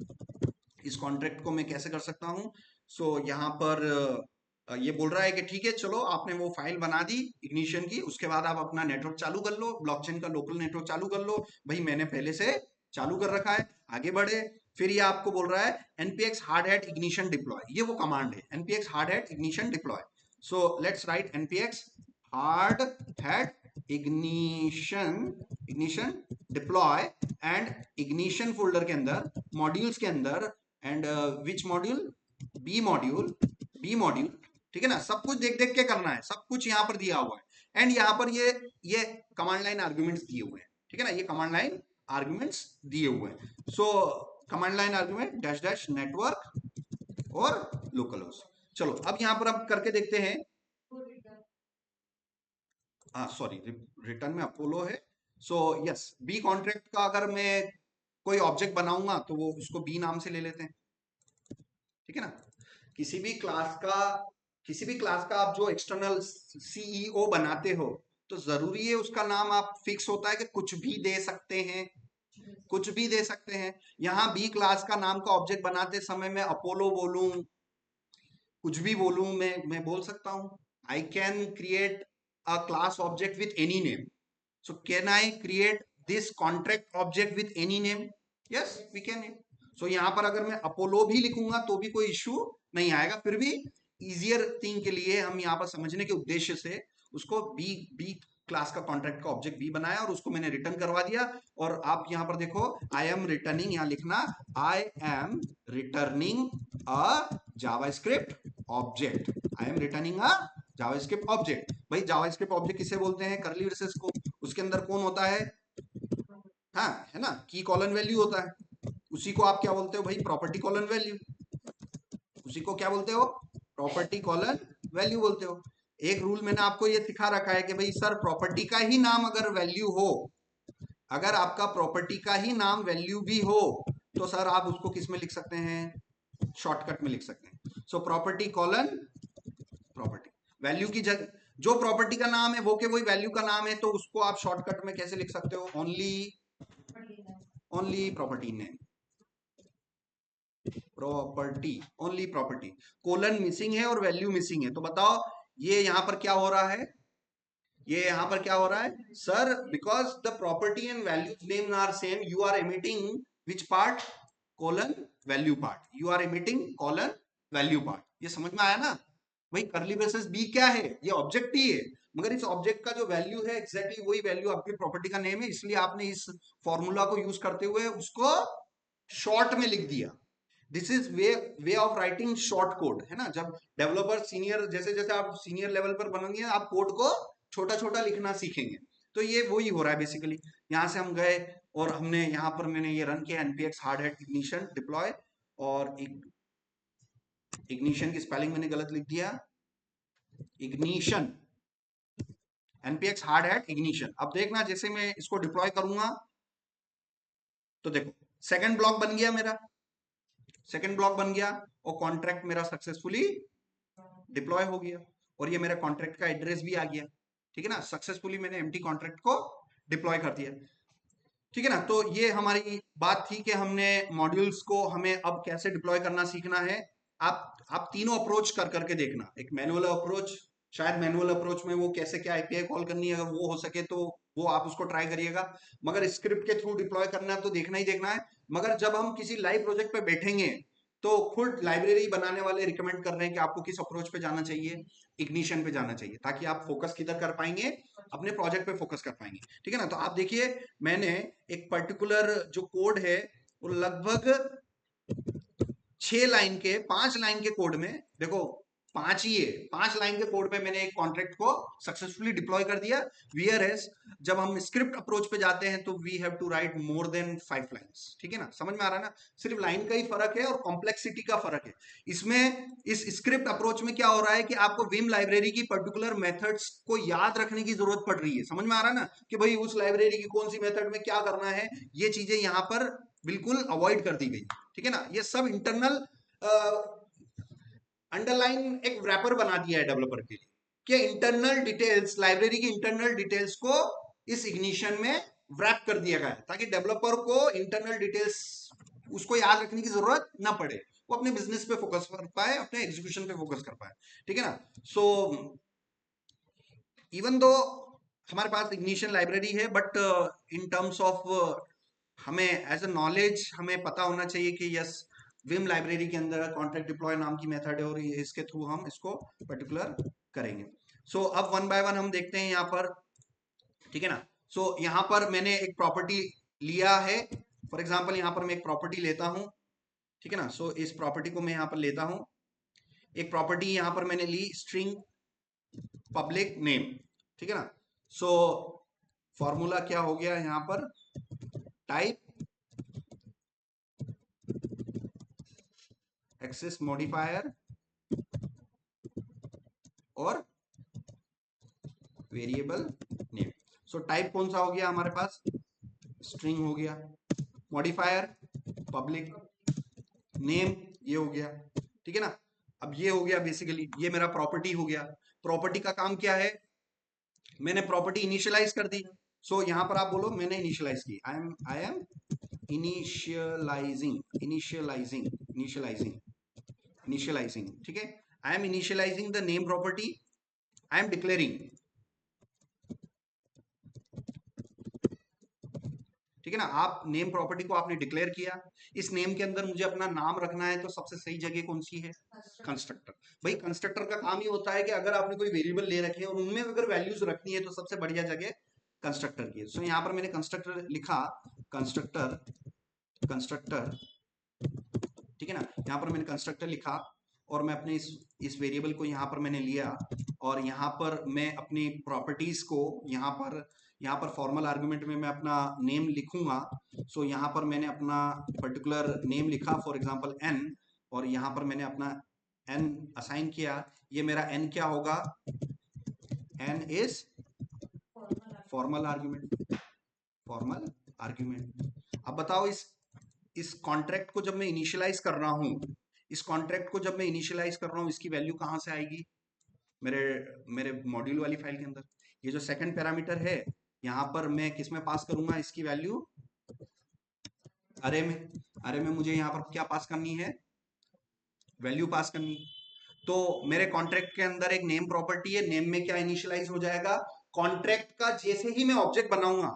इस कॉन्ट्रैक्ट को मैं कैसे कर सकता हूँ। सो यहाँ पर ये बोल रहा है कि ठीक है चलो आपने वो फाइल बना दी इग्निशन की, उसके बाद आप अपना नेटवर्क चालू कर लो, ब्लॉकचेन का लोकल नेटवर्क चालू कर लो। भाई मैंने पहले से चालू कर रखा है, आगे बढ़े। फिर ये आपको बोल रहा है npx hard hat ignition deploy, ये वो कमांड है npx hard hat ignition deploy। so let's write npx hard hat ignition deploy and ignition folder के अंदर मॉड्यूल्स के अंदर and which module, B module, B module, ठीक है ना। सब कुछ देख देख के करना है, सब कुछ यहाँ पर दिया हुआ है एंड यहाँ पर ये कमांड लाइन आर्ग्यूमेंट्स दिए हुए हैं, ठीक है ना। ये कमांड लाइन आर्ग्यूमेंट्स दिए हुए हैं। So command line argument dash dash network और लोकल होस्ट। चलो अब यहाँ पर अब करके देखते हैं। हाँ सॉरी, रिटर्न में अपोलो है। सो यस, बी कॉन्ट्रैक्ट का अगर मैं कोई ऑब्जेक्ट बनाऊंगा तो वो उसको बी नाम से ले लेते हैं, ठीक है ना। किसी भी क्लास का किसी भी क्लास का आप जो एक्सटर्नल सीईओ बनाते हो तो जरूरी है उसका नाम आप फिक्स होता है कि कुछ भी दे सकते हैं, कुछ भी दे सकते हैं। यहाँ बी क्लास का नाम का ऑब्जेक्ट बनाते समय मैं अपोलो बोलूं, कुछ भी बोलूं, मैं बोल सकता हूं। I can create a class object with any name. So can I create this contract object with any name? Yes, we can. So यहाँ पर अगर मैं अपोलो भी लिखूंगा तो भी कोई इश्यू नहीं आएगा। फिर भी इजियर थिंग के लिए हम यहाँ पर समझने के उद्देश्य से उसको बी क्लास का कॉन्ट्रैक्ट का ऑब्जेक्ट बी बनाया और उसको मैंने रिटर्न करवा दिया। और आप यहाँ पर देखो, आई एम रिटर्निंग, यहाँ लिखना I am returning a JavaScript object, I am returning a JavaScript object. भाई जावास्क्रिप्ट ऑब्जेक्ट किसे बोलते हैं? कर्ली ब्रेसेस को। उसके अंदर कौन होता है? हाँ, है ना, की कॉलन वैल्यू होता है। उसी को आप क्या बोलते हो भाई? Property colon value. उसी को क्या बोलते हो? प्रॉपर्टी कॉलन वैल्यू बोलते हो। एक रूल मैंने आपको ये सिखा रखा है कि भाई सर प्रॉपर्टी का ही नाम अगर वैल्यू हो, अगर आपका प्रॉपर्टी का ही नाम वैल्यू भी हो तो सर आप उसको किस में लिख सकते हैं? शॉर्टकट में लिख सकते हैं। So property colon property, value की जगह जो प्रॉपर्टी का नाम है वो के वही वैल्यू का नाम है, तो उसको आप शॉर्टकट में कैसे लिख सकते हो? Only property name, property, only property. Colon missing है और वैल्यू मिसिंग है, तो बताओ ये यहां पर क्या हो रहा है? ये यहां पर क्या हो रहा है sir? Because the property and value name are same, you are emitting which part? Colon value part, you are emitting colon value part. ये समझ में आया ना? वही करली ब्रेसेस बी क्या है? ये ऑब्जेक्ट ही है, मगर इस ऑब्जेक्ट का जो वैल्यू है एग्जैक्टली वही वैल्यू आपकी प्रॉपर्टी का नेम है, इसलिए आपने इस फॉर्मूला को यूज करते हुए उसको शॉर्ट में लिख दिया। This is way of writing short code, है ना। जब डेवलपर सीनियर, जैसे जैसे आप सीनियर लेवल पर बनोगे आप कोड को छोटा छोटा लिखना सीखेंगे। तो ये वही हो रहा है बेसिकली। यहाँ से हम गए और हमने यहाँ पर मैंने ये रन किया NPX hard hat ignition deploy, और इग्निशन की स्पेलिंग मैंने गलत लिख दिया, ignition, NPX hard hat ignition. अब देखना जैसे मैं इसको डिप्लॉय करूंगा तो देखो सेकंड ब्लॉक बन गया मेरा, सेकंड ब्लॉक बन गया और कॉन्ट्रैक्ट मेरा सक्सेसफुली डिप्लॉय हो गया और ये मेरा कॉन्ट्रैक्ट का एड्रेस भी आ गया, ठीक है ना। सक्सेसफुली मैंने एम्प्टी कॉन्ट्रैक्ट को डिप्लॉय कर दिया, ठीक है ना। तो ये हमारी बात थी कि हमने मॉड्यूल्स को हमें अब कैसे डिप्लॉय करना सीखना है। आप तीनों अप्रोच कर करके देखना। एक मैनुअल अप्रोच, शायद मैनुअल अप्रोच में वो कैसे क्या एपीआई कॉल करनी है, अगर वो हो सके तो वो आप उसको ट्राई करिएगा। मगर स्क्रिप्ट के थ्रू डिप्लॉय करना है तो देखना ही देखना है। मगर जब हम किसी लाइव प्रोजेक्ट पे बैठेंगे तो खुद लाइब्रेरी बनाने वाले रिकमेंड कर रहे हैं कि आपको किस अप्रोच पे जाना चाहिए, इग्निशन पे जाना चाहिए, ताकि आप फोकस किधर कर पाएंगे? अपने प्रोजेक्ट पे फोकस कर पाएंगे, ठीक है ना। तो आप देखिए मैंने एक पर्टिकुलर जो कोड है वो लगभग 6 लाइन के, 5 लाइन के कोड में, देखो 5 ही है, 5 लाइन के कोड पे मैंने एक कॉन्ट्रैक्ट को सक्सेसफुली डिप्लॉय कर दिया। वीआरएस जब हम स्क्रिप्ट अप्रोच पे जाते हैं तो we have to write more than 5 lines, ठीक है ना। समझ में आ रहा है ना? सिर्फ लाइन का ही फर्क है और कॉम्प्लेक्सिटी का फर्क है। इसमें इस स्क्रिप्ट अप्रोच में क्या हो रहा है कि आपको विम लाइब्रेरी की पर्टिकुलर मेथड्स को याद रखने की जरूरत पड़ रही है। समझ में आ रहा है ना कि भाई उस लाइब्रेरी की कौन सी मेथड में क्या करना है, ये चीजें यहाँ पर बिल्कुल अवॉइड कर दी गई, ठीक है ना। ये सब इंटरनल अंडरलाइन एक रैपर बना दिया है डेवलपर के लिए कि इंटरनल डिटेल्स, लाइब्रेरी की इंटरनल डिटेल्स को इस इग्निशन में रैप कर दिया गया है, ताकि डेवलपर को इंटरनल डिटेल्स उसको याद रखने की जरूरत ना पड़े, वो अपने बिजनेस पे फोकस कर पाए, अपने एग्जीक्यूशन पे फोकस कर पाए, ठीक है ना। सो इवन दो हमारे पास इग्निशन लाइब्रेरी है, बट इन टर्म्स ऑफ हमें एज अ नॉलेज हमें पता होना चाहिए कि यस विम लाइब्रेरी के अंदर कॉन्ट्रैक्ट डिप्लॉय नाम की मेथड है और इसके थ्रू हम इसको पर्टिकुलर करेंगे। सो अब वन बाय वन हम देखते हैं यहाँ पर, ठीक है ना। सो यहाँ पर मैंने एक प्रॉपर्टी लिया है। फॉर एग्जाम्पल यहाँ पर मैं एक प्रॉपर्टी लेता हूं, ठीक है ना। सो इस प्रॉपर्टी को मैं यहाँ पर लेता हूं, एक प्रॉपर्टी यहाँ पर मैंने ली स्ट्रिंग पब्लिक नेम, ठीक है ना। सो फॉर्मूला क्या हो गया यहाँ पर, टाइप एक्सेस मॉडिफायर और वेरिएबल नेम। सो टाइप कौन सा हो गया हमारे पास, स्ट्रिंग हो गया, मॉडिफायर पब्लिक, नेम ये हो गया, ठीक है ना। अब ये हो गया बेसिकली, ये मेरा प्रॉपर्टी हो गया। प्रॉपर्टी का काम क्या है, मैंने प्रॉपर्टी इनिशियलाइज कर दी। सो यहां पर आप बोलो मैंने इनिशियलाइज की, आई एम इनिशियलाइजिंग, इनिशियलाइजिंग, ठीक है। I am initialising the name property, I am declaring, ठीक है ना। आप नेम प्रॉपर्टी को आपने डिक्लेयर किया, इस नेम के अंदर मुझे अपना नाम रखना है, तो सबसे सही जगह कौन सी है, कंस्ट्रक्टर। भाई कंस्ट्रक्टर का काम ही होता है कि अगर आपने कोई वेरिएबल ले रखे हैं और उनमें अगर वैल्यूज रखनी है तो सबसे बढ़िया जगह कंस्ट्रक्टर की है। सो यहाँ पर मैंने कंस्ट्रक्टर लिखा, कंस्ट्रक्टर, कंस्ट्रक्टर, ठीक है ना। यहाँ पर मैंने कंस्ट्रक्टर लिखा और मैं अपने इस वेरिएबल को यहाँ पर मैंने लिया और यहाँ पर मैं अपनी प्रॉपर्टीज को यहाँ पर फॉर्मल आर्गुमेंट में मैं अपना नेम लिखूंगा। सो यहाँ पर मैंने अपना पर्टिकुलर नेम लिखा, फॉर एग्जांपल एन, और यहाँ पर मैंने अपना एन असाइन किया। ये मेरा एन क्या होगा, n is formal argument, formal argument. अब बताओ इस कॉन्ट्रैक्ट को जब मैं इनिशियलाइज कर रहा हूं, इस कॉन्ट्रैक्ट को जब मैं इनिशियलाइज कर रहा हूं, इसकी वैल्यू कहां से आएगी, मेरे मेरे मॉड्यूल वाली फाइल के अंदर। ये जो सेकंड पैरामीटर है यहां पर मैं किस में पास करूंगा इसकी वैल्यू, अरे में, अरे में मुझे यहां पर क्या पास करनी है, वैल्यू पास करनी है। तो मेरे कॉन्ट्रैक्ट के अंदर एक नेम प्रॉपर्टी है, नेम में क्या इनिशियलाइज हो जाएगा, कॉन्ट्रैक्ट का जैसे ही मैं ऑब्जेक्ट बनाऊंगा,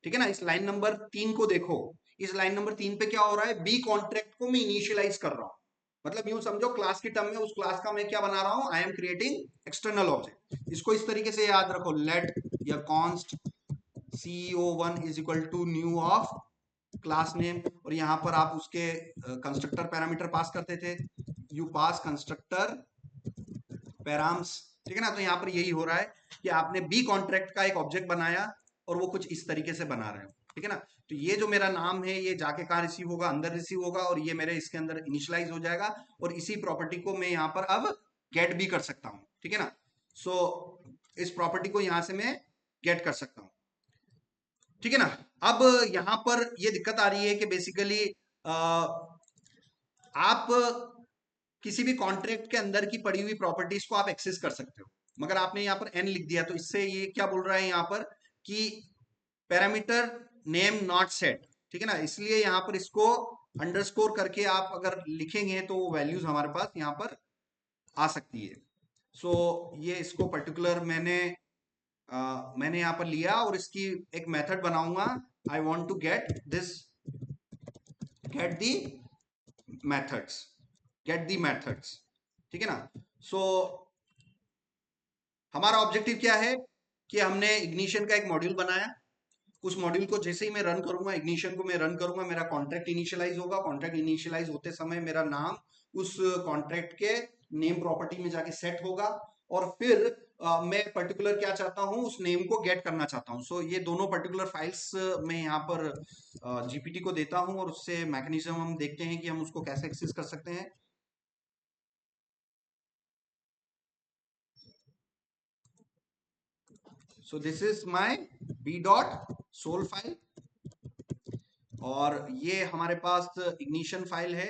ठीक है ना। इस लाइन नंबर 3 को देखो, इस लाइन नंबर 3 पे क्या हो रहा है, बी कॉन्ट्रैक्ट को मैं इनिशियलाइज कर रहा हूं। मतलब यूं समझो क्लास की टर्म में उस क्लास का मैं क्या बना रहा हूं, I am creating external object. इसको इस तरीके से याद रखो, लेट या const CEO1 is equal to new of class name, और यहां पर आप उसके कंस्ट्रक्टर पैरामीटर पास करते थे, यू पास कंस्ट्रक्टर पैराम्स, ठीक है ना। तो यहाँ पर यही हो रहा है कि आपने बी कॉन्ट्रैक्ट का एक ऑब्जेक्ट बनाया और वो कुछ इस तरीके से बना रहे हो, ठीक है ना। तो ये जो मेरा नाम है ये जाके कहाँ रिसीव होगा, अंदर रिसीव होगा, और ये मेरे इसके अंदर इनिशियलाइज हो जाएगा, और इसी प्रॉपर्टी को मैं यहाँ पर अब गेट भी कर सकता हूँ, ठीक है ना। सो इस प्रॉपर्टी को यहाँ से मैं गेट कर सकता हूँ, ठीक है ना। अब यहाँ पर ये दिक्कत आ रही है कि बेसिकली आप किसी भी कॉन्ट्रैक्ट के अंदर की पड़ी हुई प्रॉपर्टीज को आप एक्सेस कर सकते हो, मगर आपने यहाँ पर एन लिख दिया, तो इससे ये क्या बोल रहा है यहाँ पर कि पैरामीटर नेम नॉट सेट, ठीक है ना। इसलिए यहाँ पर इसको अंडरस्कोर करके आप अगर लिखेंगे तो वैल्यूज हमारे पास यहाँ पर आ सकती है। सो ये इसको पर्टिकुलर मैंने यहाँ पर लिया और इसकी एक मेथड बनाऊंगा, I want to get this, get the methods, get the methods, ठीक है ना। सो हमारा ऑब्जेक्टिव क्या है कि हमने इग्निशन का एक मॉड्यूल बनाया, उस मॉड्यूल को जैसे ही मैं रन करूंगा, इग्निशन को मैं रन करूंगा, मेरा कॉन्ट्रैक्ट इनिशियलाइज होगा, कॉन्ट्रैक्ट इनिशियलाइज होते समय मेरा नाम उस कॉन्ट्रैक्ट के नेम प्रॉपर्टी में जाके सेट होगा, और फिर मैं पर्टिकुलर क्या चाहता हूं, उस नेम को गेट करना चाहता हूं। सो ये दोनों पर्टिकुलर फाइल्स मैं यहाँ पर जीपीटी को देता हूं और उससे मैकेनिज्म हम देखते हैं कि हम उसको कैसे एक्सेस कर सकते हैं। So this is my B dot sol file, और ये हमारे पास इग्निशन फाइल है,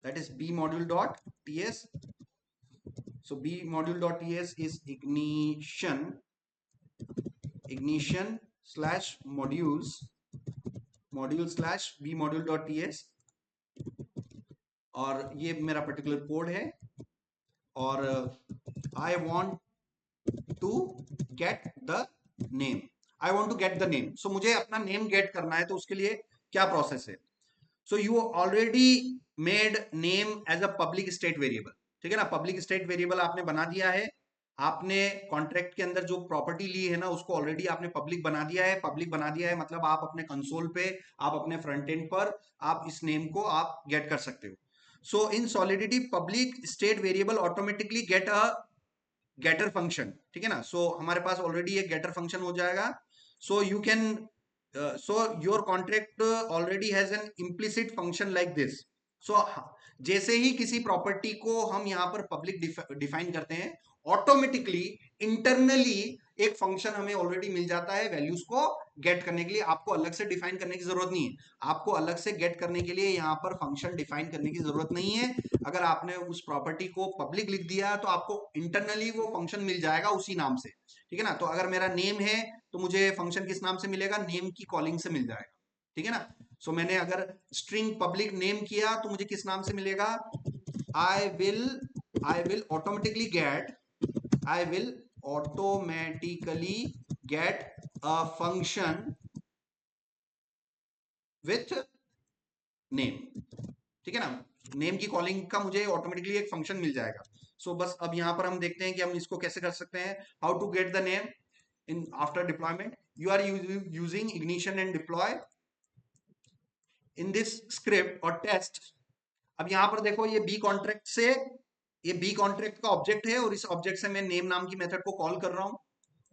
that is b module dot ts. So b module dot ts is ignition slash module slash b module dot ts, और ये मेरा पर्टिकुलर कोड है, और I want to get the name, I want to get the name. So मुझे अपना name gate करना है, तो उसके लिए क्या प्रोसेस है। So you already made name as a public state variable, ठीक है ना। पब्लिक स्टेट वेरिएबल आपने बना दिया है। आपने कॉन्ट्रैक्ट के अंदर जो प्रॉपर्टी ली है ना, उसको ऑलरेडी आपने पब्लिक बना दिया है। पब्लिक बना दिया है मतलब आप अपने कंसोल पे, आप अपने फ्रंट एंड पर आप इस नेम को आप गेट कर सकते हो। So in Solidity public state variable automatically get a getter function, ठीक है ना। सो हमारे पास ऑलरेडी एक गेटर फंक्शन हो जाएगा। So you can so your contract already has an implicit function like this. So जैसे ही किसी प्रॉपर्टी को हम यहाँ पर पब्लिक डिफाइन करते हैं, ऑटोमेटिकली इंटरनली एक फंक्शन हमें ऑलरेडी मिल जाता है वैल्यूज को गेट करने के लिए। आपको अलग से डिफाइन करने की जरूरत नहीं है। आपको अलग से गेट करने के लिए यहाँ पर फंक्शन डिफाइन करने की जरूरत नहीं है। अगर आपने उस प्रॉपर्टी को पब्लिक लिख दिया तो आपको इंटरनली वो फंक्शन मिल जाएगा उसी नाम से, ठीक है ना। तो अगर मेरा नेम है तो मुझे फंक्शन किस नाम से मिलेगा, नेम की कॉलिंग से मिल जाएगा, ठीक है ना। सो मैंने अगर स्ट्रिंग पब्लिक नेम किया तो मुझे किस नाम से मिलेगा, I will I will automatically gate I will automatically get a function with name, ठीक है ना। नेम की कॉलिंग का मुझे ऑटोमेटिकली एक फंक्शन मिल जाएगा। सो बस अब यहां पर हम देखते हैं कि हम इसको कैसे कर सकते हैं। How to get the name in after deployment. You are using ignition and deploy in this script और टेस्ट। अब यहां पर देखो ये बी कॉन्ट्रैक्ट से, ये बी कॉन्ट्रैक्ट का ऑब्जेक्ट है और इस ऑब्जेक्ट से मैं नेम नाम की मेथड को कॉल कर रहा हूं।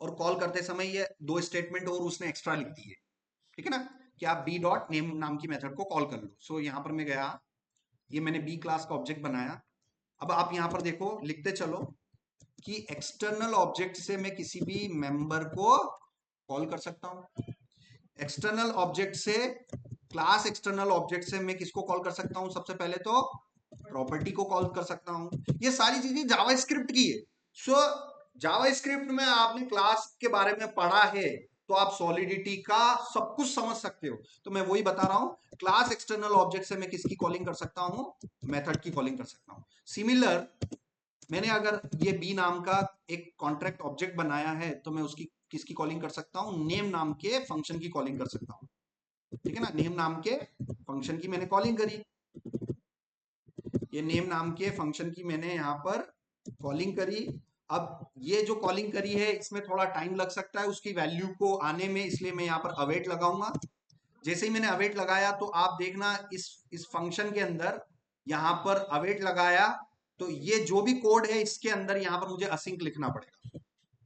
और कॉल करते समय ये दो स्टेटमेंट और उसने एक्स्ट्रा लिख दी है, ठीक है ना, कि आप बी डॉट नेम नाम की मेथड को कॉल कर लो। सो यहां पर मैं गया, ये मैंने बी क्लास का ऑब्जेक्ट बनाया। अब आप यहां पर देखो, लिखते चलो कि एक्सटर्नल ऑब्जेक्ट से मैं किसी भी मेंबर को कॉल कर सकता हूं। एक्सटर्नल ऑब्जेक्ट से, क्लास एक्सटर्नल ऑब्जेक्ट से मैं किसको कॉल कर सकता हूं, सबसे पहले तो प्रॉपर्टी को कॉल कर सकता हूं। ये सारी चीजें जावा स्क्रिप्ट की है। सो जावा स्क्रिप्ट में आपने क्लास के बारे में पढ़ा है तो आप सॉलिडिटी का सब कुछ समझ सकते हो। तो मैं वही बता रहा हूं, क्लास एक्सटर्नल ऑब्जेक्ट से मैं किसकी कॉलिंग कर सकता हूं, मेथड की कॉलिंग कर सकता हूं। सिमिलर, मैंने अगर ये बी नाम का एक कॉन्ट्रैक्ट ऑब्जेक्ट बनाया है तो मैं उसकी किसकी कॉलिंग कर सकता हूं, नेम नाम के फंक्शन की कॉलिंग कर सकता हूं, ठीक है ना। नेम नाम के फंक्शन की मैंने कॉलिंग करी, ये नेम नाम के फंक्शन की मैंने यहाँ पर कॉलिंग करी। अब ये जो कॉलिंग करी है इसमें थोड़ा टाइम लग सकता है उसकी वैल्यू को आने में, इसलिए मैं यहाँ पर अवेट लगाऊंगा। जैसे ही मैंने अवेट लगाया तो आप देखना इस फंक्शन के अंदर यहाँ पर अवेट लगाया तो ये जो भी कोड है इसके अंदर यहाँ पर मुझे असिंक लिखना पड़ेगा।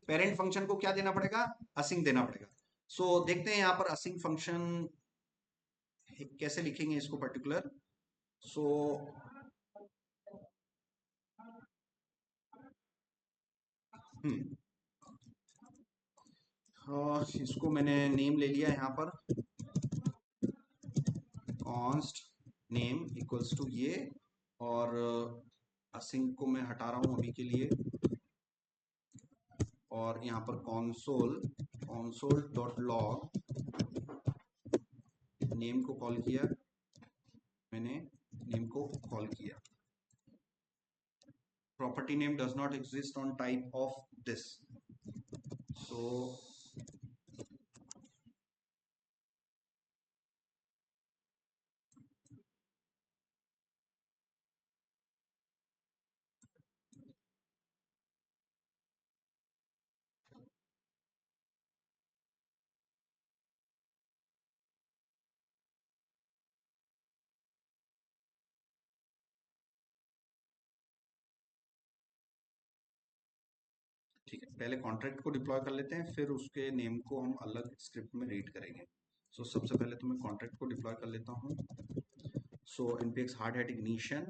पेरेंट फंक्शन को क्या देना पड़ेगा, असिंक देना पड़ेगा। सो देखते हैं यहाँ पर असिंक फंक्शन कैसे लिखेंगे इसको पर्टिकुलर। सो इसको मैंने नेम ले लिया यहाँ पर, कॉन्स्ट नेम इक्वल्स टू ये, और असिंक को मैं हटा रहा हूँ अभी के लिए। और यहाँ पर console console dot log name को कॉल किया, मैंने नेम को कॉल किया। Property name does not exist on type of this. So ठीक है, पहले कॉन्ट्रैक्ट को डिप्लॉय कर लेते हैं, फिर उसके नेम को हम अलग स्क्रिप्ट में रीड करेंगे। सो सबसे पहले तो मैं कॉन्ट्रैक्ट को डिप्लॉय कर लेता हूँ। सो npx हार्ड हैट इग्निशन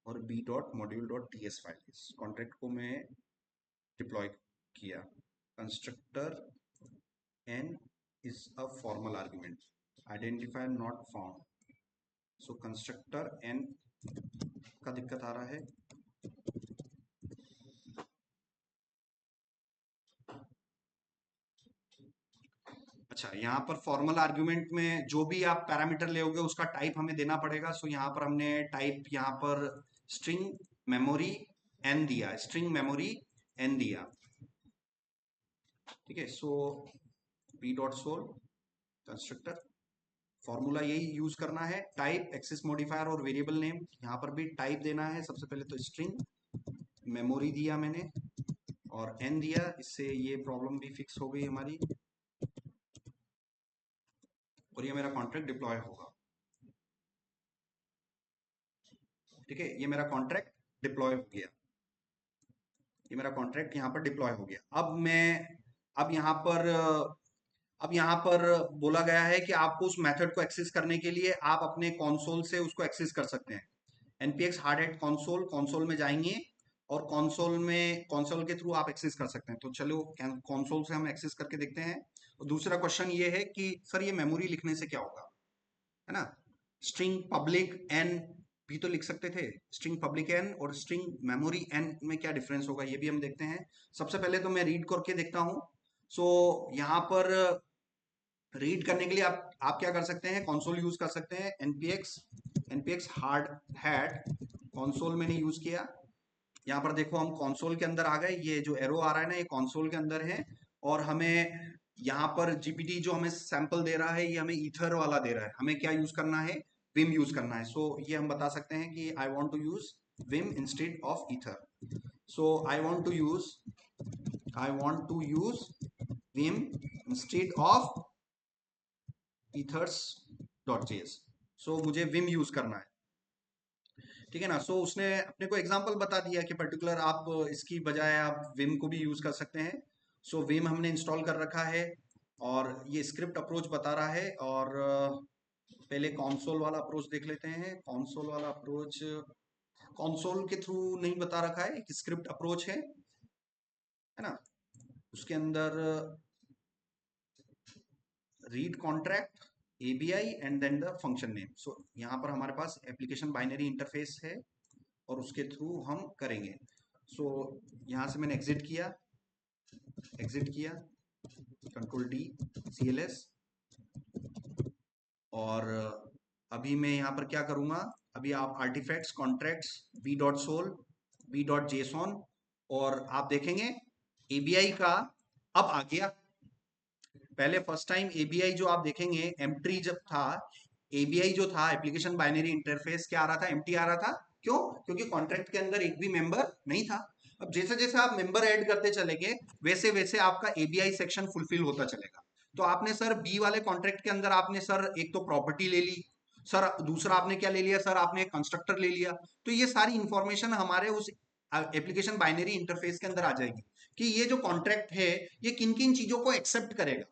और b dot module dot ts file, इस कॉन्ट्रैक्ट को मैं डिप्लॉय किया। Constructor n is a formal argument, identifier not found। So constructor n का दिक्कत आ रहा है। अच्छा, यहाँ पर फॉर्मल आर्ग्यूमेंट में जो भी आप पैरामीटर लेओगे उसका टाइप हमें देना पड़ेगा। सो यहाँ पर हमने टाइप यहाँ पर स्ट्रिंग मेमोरी एन दिया, स्ट्रिंग मेमोरी एन दिया, ठीक है। So p dot sol constructor, formula यही यूज करना है, टाइप एक्सेस मॉडिफायर और वेरिएबल नेम। यहाँ पर भी टाइप देना है, सबसे पहले तो स्ट्रिंग मेमोरी दिया मैंने, और n दिया, इससे ये प्रॉब्लम भी फिक्स हो गई हमारी और ये मेरा कॉन्ट्रैक्ट डिप्लॉय होगा। ठीक है, ये मेरा कॉन्ट्रैक्ट डिप्लॉय हो गया, ये मेरा कॉन्ट्रैक्ट यहाँ पर डिप्लॉय हो गया। अब यहाँ पर अब यहाँ पर बोला गया है कि आपको उस मेथड को एक्सेस करने के लिए आप अपने कंसोल से उसको एक्सेस कर सकते हैं। npx hard hat console, console में जाएंगे और कंसोल के थ्रू आप एक्सेस कर सकते हैं। तो चलो कंसोल से हम एक्सेस करके देखते हैं। और दूसरा क्वेश्चन ये है कि सर ये मेमोरी लिखने से क्या होगा, है ना। स्ट्रिंग पब्लिक एन भी तो लिख सकते थे, स्ट्रिंग पब्लिक एन और स्ट्रिंग मेमोरी एन में क्या डिफरेंस होगा ये भी हम देखते हैं। सबसे पहले तो मैं रीड करके देखता हूँ। सो यहाँ पर रीड करने के लिए आप क्या कर सकते हैं, कंसोल यूज कर सकते हैं। npx हार्ड हैट कंसोल मैंने यूज किया। यहाँ पर देखो हम कंसोल के अंदर आ गए, ये जो एरो आ रहा है ना ये कंसोल के अंदर है। और हमें यहाँ पर जीपीटी जो हमें सैंपल दे रहा है ये हमें ईथर वाला दे रहा है, हमें क्या यूज करना है, विम यूज करना है। सो ये हम बता सकते हैं कि I want to use viem instead of ether. So I want to use viem instead of ethers .js। सो मुझे विम यूज करना है, ठीक है ना। सो उसने अपने को एग्जांपल बता दिया कि पर्टिकुलर आप इसकी बजाय आप विम को भी यूज कर सकते हैं। सो विम हमने इंस्टॉल कर रखा है और ये स्क्रिप्ट अप्रोच बता रहा है। और पहले कंसोल वाला अप्रोच देख लेते हैं। कंसोल वाला अप्रोच कंसोल के थ्रू नहीं बता रखा है, एक स्क्रिप्ट अप्रोच है ना। उसके अंदर read contract ABI and then the function name. So यहाँ पर हमारे पास एप्लीकेशन बाइनरी इंटरफेस है और उसके थ्रू हम करेंगे। सो यहाँ से मैंने एग्जिट किया कंट्रोल डी CLS। और अभी मैं यहाँ पर क्या करूँगा, अभी आप आर्टिफैक्ट्स कॉन्ट्रैक्ट्स v.sol v.json और आप देखेंगे एबीआई का अब आ गया। पहले फर्स्ट टाइम एबीआई जो आप देखेंगे एम्प्टी जब था, एबीआई जो था एप्लीकेशन बाइनरी इंटरफेस क्या आ रहा था, एम्प्टी आ रहा था। क्यों? क्योंकि कॉन्ट्रैक्ट के अंदर एक भी मेंबर नहीं था। अब जैसे जैसे आप मेंबर ऐड करते चलेंगे वैसे वैसे आपका एबीआई सेक्शन फुलफिल होता चलेगा। तो आपने सर बी वाले कॉन्ट्रैक्ट के अंदर आपने सर एक तो प्रॉपर्टी ले ली, सर दूसरा आपने क्या ले लिया, सर आपने एक कंस्ट्रक्टर ले लिया। तो ये सारी इंफॉर्मेशन हमारे उस एप्लीकेशन बाइनरी इंटरफेस के अंदर आ जाएगी कि ये जो कॉन्ट्रैक्ट है ये किन किन चीजों को एक्सेप्ट करेगा,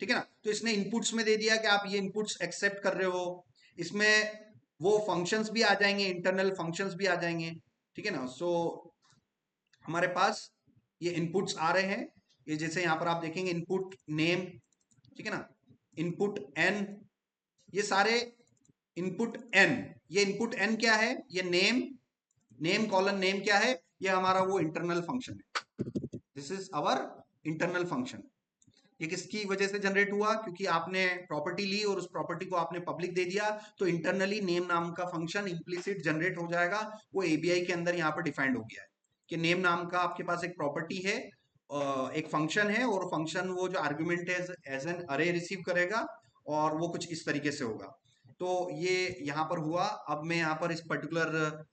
ठीक है ना। तो इसने इनपुट्स में दे दिया कि आप ये इनपुट्स एक्सेप्ट कर रहे हो, इसमें वो फंक्शंस भी आ जाएंगे, इंटरनल फंक्शंस भी आ जाएंगे, ठीक है ना। सो हमारे पास ये इनपुट्स आ रहे हैं, ये जैसे यहाँ पर आप देखेंगे इनपुट नेम, ठीक है ना, इनपुट एन, ये सारे इनपुट एन, ये इनपुट एन क्या है, ये नेम कॉलन नेम क्या है, ये हमारा वो इंटरनल फंक्शन है। This is our internal function. ये किसकी वजह से जनरेट हुआ, क्योंकि आपने प्रॉपर्टी ली और उस प्रॉपर्टी को आपने पब्लिक दे दिया, तो इंटरनली नेम नाम का फंक्शन इम्प्लिसिट जनरेट हो जाएगा। वो एबीआई के अंदर यहाँ पर डिफाइंड हो गया है कि नेम नाम का आपके पास एक प्रॉपर्टी है, एक फंक्शन है, और फंक्शन वो जो आर्ग्यूमेंट है एज एन अरे रिसीव करेगा और वो कुछ इस तरीके से होगा। तो ये यहाँ पर हुआ। अब मैं यहाँ पर इस पर्टिकुलर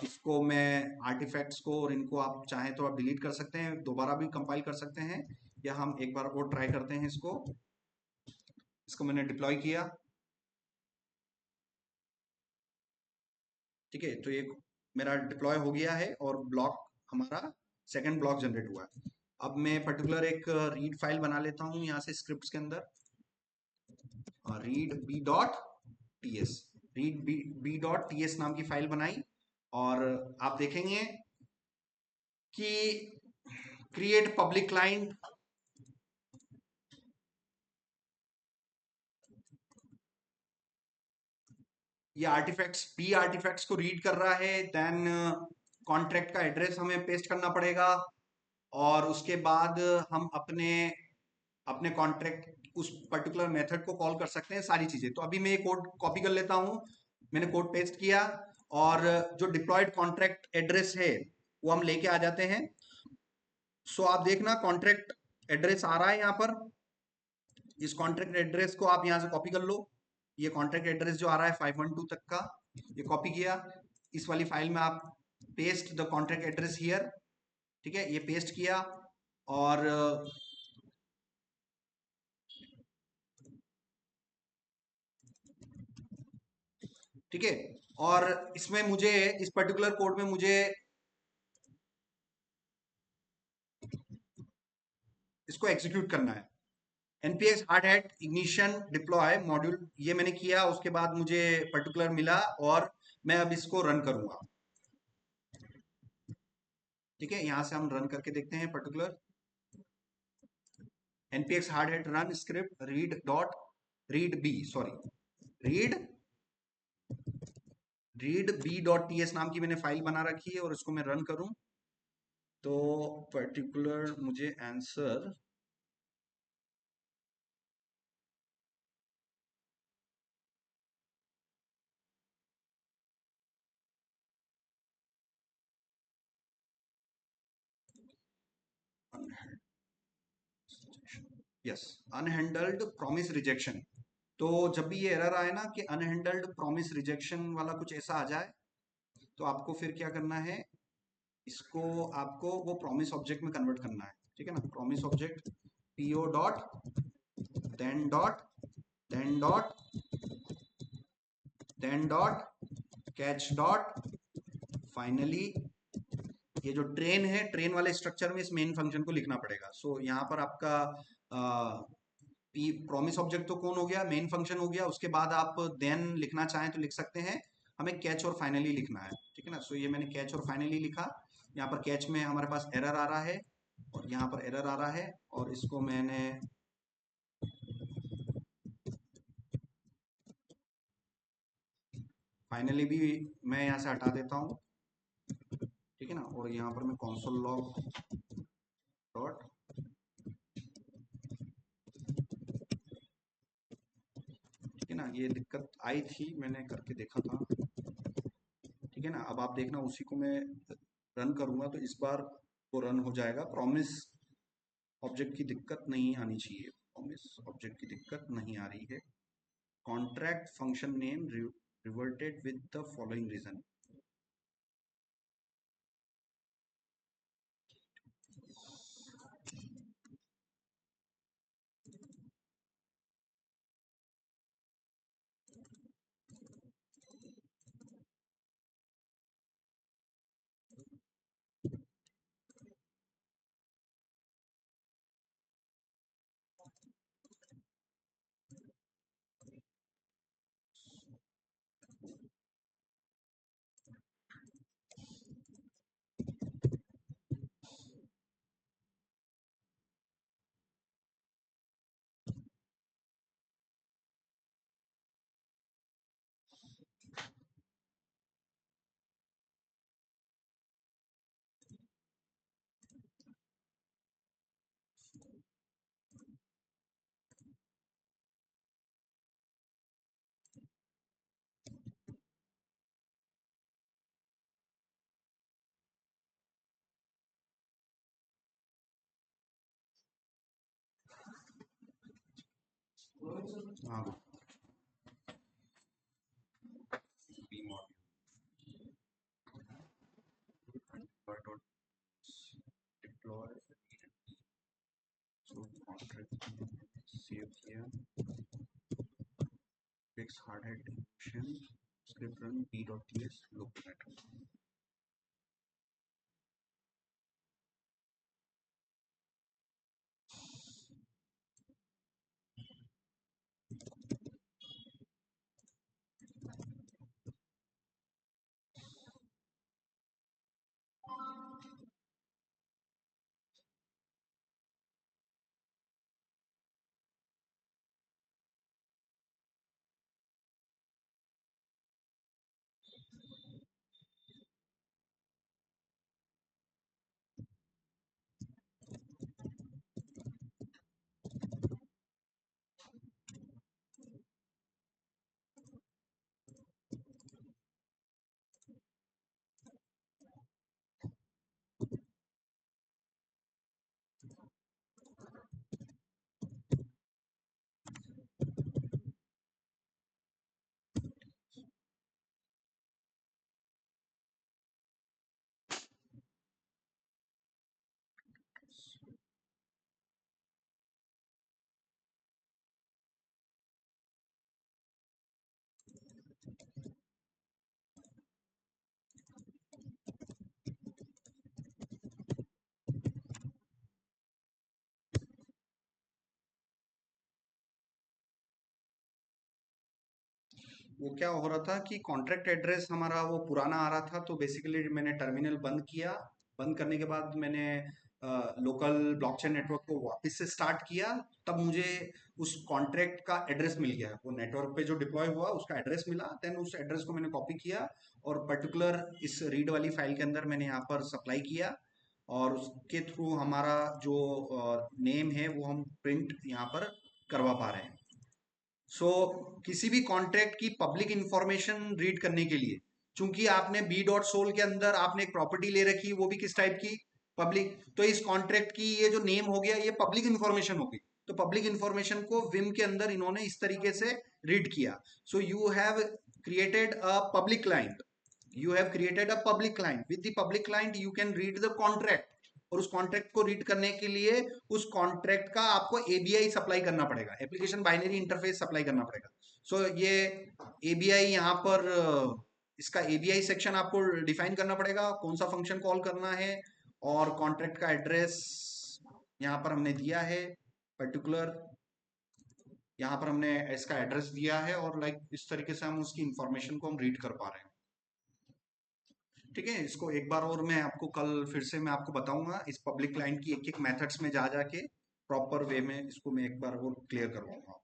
इसको मैं आर्टिफैक्ट्स को और इनको आप चाहें तो आप डिलीट कर सकते हैं, दोबारा भी कंपाइल कर सकते हैं, या हम एक बार और ट्राई करते हैं इसको। इसको मैंने डिप्लॉय किया, ठीक है। तो ये मेरा डिप्लॉय हो गया है और ब्लॉक हमारा सेकंड ब्लॉक जनरेट हुआ है। अब मैं पर्टिकुलर एक रीड फाइल बना लेता हूं यहाँ से स्क्रिप्ट्स के अंदर, read B dot T S, read B dot T S नाम की फाइल बनाई। और आप देखेंगे कि क्रिएट पब्लिक क्लाइंट, ये आर्टिफैक्ट्स बी आर्टिफैक्ट्स को रीड कर रहा है, देन कॉन्ट्रैक्ट का एड्रेस हमें पेस्ट करना पड़ेगा और उसके बाद हम अपने अपने कॉन्ट्रैक्ट उस पर्टिकुलर मेथड को कॉल कर सकते हैं, सारी चीजें। तो अभी मैं ये कोड कॉपी कर लेता हूं, मैंने कोड पेस्ट किया और जो डिप्लॉयड कॉन्ट्रैक्ट एड्रेस है वो हम लेके आ जाते हैं। सो आप देखना कॉन्ट्रैक्ट एड्रेस आ रहा है यहाँ पर, इस कॉन्ट्रैक्ट एड्रेस को आप यहाँ से कॉपी कर लो। ये कॉन्ट्रैक्ट एड्रेस जो आ रहा है 512 तक का, ये कॉपी किया, इस वाली फाइल में आप paste the contract address here, ठीक है, ये पेस्ट किया और ठीक है, और इसमें मुझे इस पर्टिकुलर कोड में मुझे इसको एग्जीक्यूट करना है। npx hard hat ignition deploy module, ये मैंने किया, उसके बाद मुझे पर्टिकुलर मिला और मैं अब इसको रन करूंगा। ठीक है, यहां से हम रन करके देखते हैं particular npx hard hat run script read B, sorry, read B dot T S नाम की मैंने फाइल बना रखी है और इसको मैं रन करूं तो पर्टिकुलर मुझे आंसर यस, अनहैंडल्ड प्रॉमिस रिजेक्शन। तो जब भी ये एरर आए ना कि अनहैंडल्ड प्रॉमिस रिजेक्शन वाला कुछ ऐसा आ जाए, तो आपको फिर क्या करना है, इसको आपको वो प्रॉमिस ऑब्जेक्ट में कन्वर्ट करना है। ठीक है ना, promise object PO dot then dot then dot then dot catch dot finally, ये जो ट्रेन है, ट्रेन वाले स्ट्रक्चर में इस मेन फंक्शन को लिखना पड़ेगा। सो यहाँ पर आपका प्रॉमिस ऑब्जेक्ट तो कौन हो गया, मेन फंक्शन हो गया। उसके बाद आप देन लिखना चाहें तो लिख सकते हैं, हमें कैच और फाइनली लिखना है। ठीक है ना, सो ये मैंने कैच और फाइनली लिखा। यहाँ पर कैच में हमारे पास एरर आ रहा है और यहाँ पर एरर आ रहा है, और इसको मैंने फाइनली भी मैं यहाँ से हटा देता हूँ। ठीक है ना, और यहाँ पर मैं कॉन्सोल लॉग डॉट, ठीक है ना, ये दिक्कत आई थी, मैंने करके देखा था। ठीक है ना, अब आप देखना उसी को मैं रन करूंगा तो इस बार वो रन हो जाएगा। प्रॉमिस ऑब्जेक्ट की दिक्कत नहीं आनी चाहिए, प्रॉमिस ऑब्जेक्ट की दिक्कत नहीं आ रही है। Contract function name reverted with the following reason. हाँ, B module deploy, so contract save किया, fix hard hat decryption, script run B dot T S local. वो क्या हो रहा था कि कॉन्ट्रैक्ट एड्रेस हमारा वो पुराना आ रहा था, तो बेसिकली मैंने टर्मिनल बंद किया। बंद करने के बाद मैंने लोकल ब्लॉकचेन नेटवर्क को वापस से स्टार्ट किया। तब मुझे उस कॉन्ट्रैक्ट का एड्रेस मिल गया, वो नेटवर्क पे जो डिप्लॉय हुआ उसका एड्रेस मिला। देन उस एड्रेस को मैंने कॉपी किया और पर्टिकुलर इस रीड वाली फाइल के अंदर मैंने यहाँ पर सप्लाई किया, और उसके थ्रू हमारा जो नेम है वो हम प्रिंट यहाँ पर करवा पा रहे हैं। सो किसी भी कॉन्ट्रैक्ट की पब्लिक इंफॉर्मेशन रीड करने के लिए, चूंकि आपने बी डॉट सोल के अंदर आपने एक प्रॉपर्टी ले रखी, वो भी किस टाइप की, पब्लिक, तो इस कॉन्ट्रैक्ट की ये जो नेम हो गया ये पब्लिक इंफॉर्मेशन होगी। तो पब्लिक इंफॉर्मेशन को विम के अंदर इन्होंने इस तरीके से रीड किया। So you have created a public client, you have created a public client. With the public client you can read the contract, और उस कॉन्ट्रैक्ट को रीड करने के लिए उस कॉन्ट्रैक्ट का आपको एबीआई सप्लाई करना पड़ेगा, एप्लीकेशन बाइनरी इंटरफेस सप्लाई करना पड़ेगा। सो ये एबीआई यहाँ पर इसका एबीआई सेक्शन आपको डिफाइन करना पड़ेगा, कौन सा फंक्शन कॉल करना है, और कॉन्ट्रैक्ट का एड्रेस यहाँ पर हमने दिया है पर्टिकुलर, यहाँ पर हमने इसका एड्रेस दिया है, और लाइक इस तरीके से हम उसकी इंफॉर्मेशन को हम रीड कर पा रहे हैं। ठीक है, इसको एक बार और मैं आपको कल फिर से मैं आपको बताऊंगा, इस पब्लिक क्लाइंट की एक एक मेथड्स में जा जाके प्रॉपर वे में इसको मैं एक बार और क्लियर करवाऊंगा।